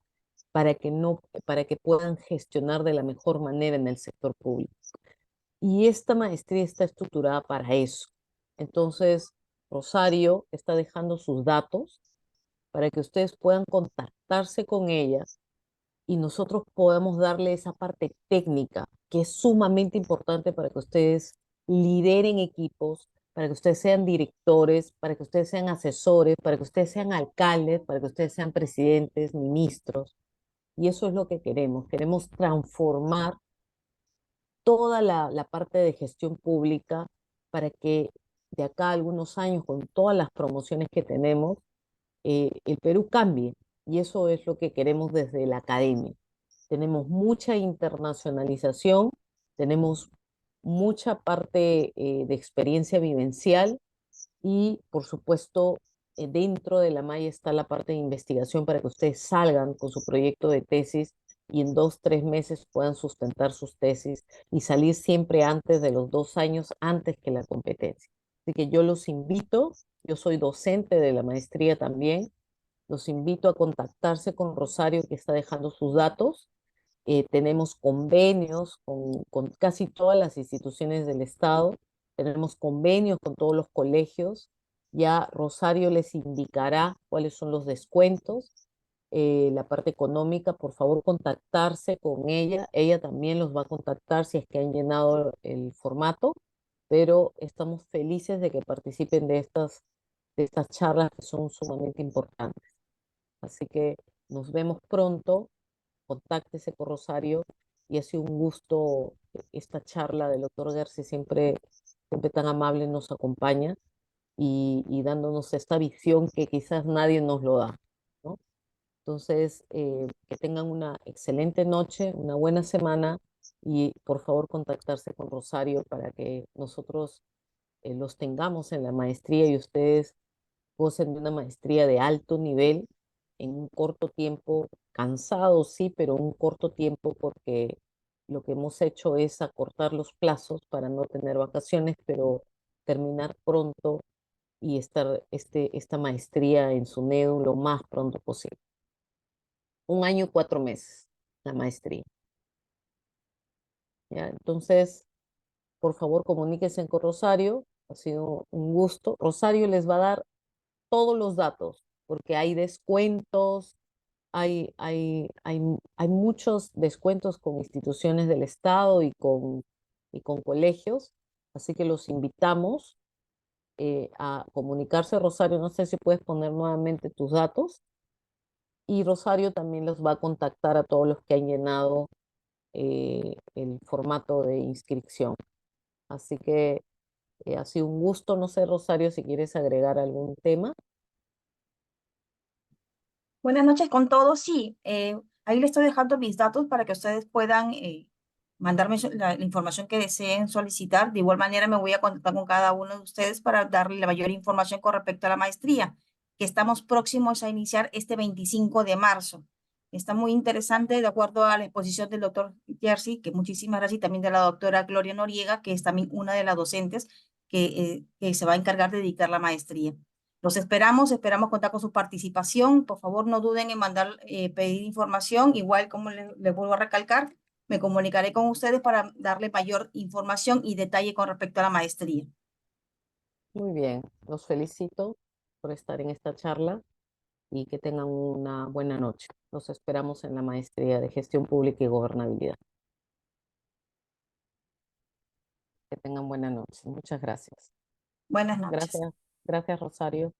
para que no, para que puedan gestionar de la mejor manera en el sector público. Y esta maestría está estructurada para eso. Entonces, Rosario está dejando sus datos para que ustedes puedan contactarse con ella y nosotros podamos darle esa parte técnica que es sumamente importante para que ustedes lideren equipos, para que ustedes sean directores, para que ustedes sean asesores, para que ustedes sean alcaldes, para que ustedes sean presidentes, ministros. Y eso es lo que queremos. Queremos transformar toda la parte de gestión pública para que de acá a algunos años, con todas las promociones que tenemos, el Perú cambie. Y eso es lo que queremos desde la academia. Tenemos mucha internacionalización, tenemos mucha parte de experiencia vivencial y, por supuesto, dentro de la malla está la parte de investigación para que ustedes salgan con su proyecto de tesis y en 2, 3 meses puedan sustentar sus tesis y salir siempre antes de los 2 años, antes que la competencia. Así que yo los invito, yo soy docente de la maestría también, los invito a contactarse con Rosario, que está dejando sus datos. Tenemos convenios con casi todas las instituciones del Estado, tenemos convenios con todos los colegios. Ya Rosario les indicará cuáles son los descuentos, la parte económica. Por favor, contactarse con ella. Ella también los va a contactar si es que han llenado el formato, pero estamos felices de que participen de estas charlas que son sumamente importantes. Así que nos vemos pronto, contáctese con Rosario y ha sido un gusto esta charla del doctor Gersi, siempre tan amable nos acompaña y dándonos esta visión que quizás nadie nos lo da, ¿no? Entonces, que tengan una excelente noche, una buena semana y por favor contactarse con Rosario para que nosotros los tengamos en la maestría y ustedes gocen de una maestría de alto nivel en un corto tiempo, cansado sí, pero un corto tiempo porque lo que hemos hecho es acortar los plazos para no tener vacaciones, pero terminar pronto y estar esta maestría en SUNEDU lo más pronto posible. 1 año y 4 meses la maestría. ¿Ya? Entonces, por favor, comuníquense con Rosario. Ha sido un gusto. Rosario les va a dar todos los datos, porque hay descuentos, hay muchos descuentos con instituciones del Estado y con colegios, así que los invitamos a comunicarse. Rosario, no sé si puedes poner nuevamente tus datos, y Rosario también los va a contactar a todos los que han llenado el formato de inscripción. Así que ha sido un gusto. No sé, Rosario, si quieres agregar algún tema. Buenas noches con todos. Sí, ahí les estoy dejando mis datos para que ustedes puedan mandarme la información que deseen solicitar. De igual manera, me voy a contactar con cada uno de ustedes para darle la mayor información con respecto a la maestría, que estamos próximos a iniciar este 25 de marzo. Está muy interesante, de acuerdo a la exposición del doctor Jersey, que muchísimas gracias, y también de la doctora Gloria Noriega, que es también una de las docentes que se va a encargar de dictar la maestría. Los esperamos contar con su participación. Por favor, no duden en mandar, pedir información. Igual, como les vuelvo a recalcar, me comunicaré con ustedes para darle mayor información y detalle con respecto a la maestría. Muy bien, los felicito por estar en esta charla y que tengan una buena noche. Los esperamos en la maestría de Gestión Pública y Gobernabilidad. Que tengan buena noche. Muchas gracias. Buenas noches. Gracias, gracias Rosario.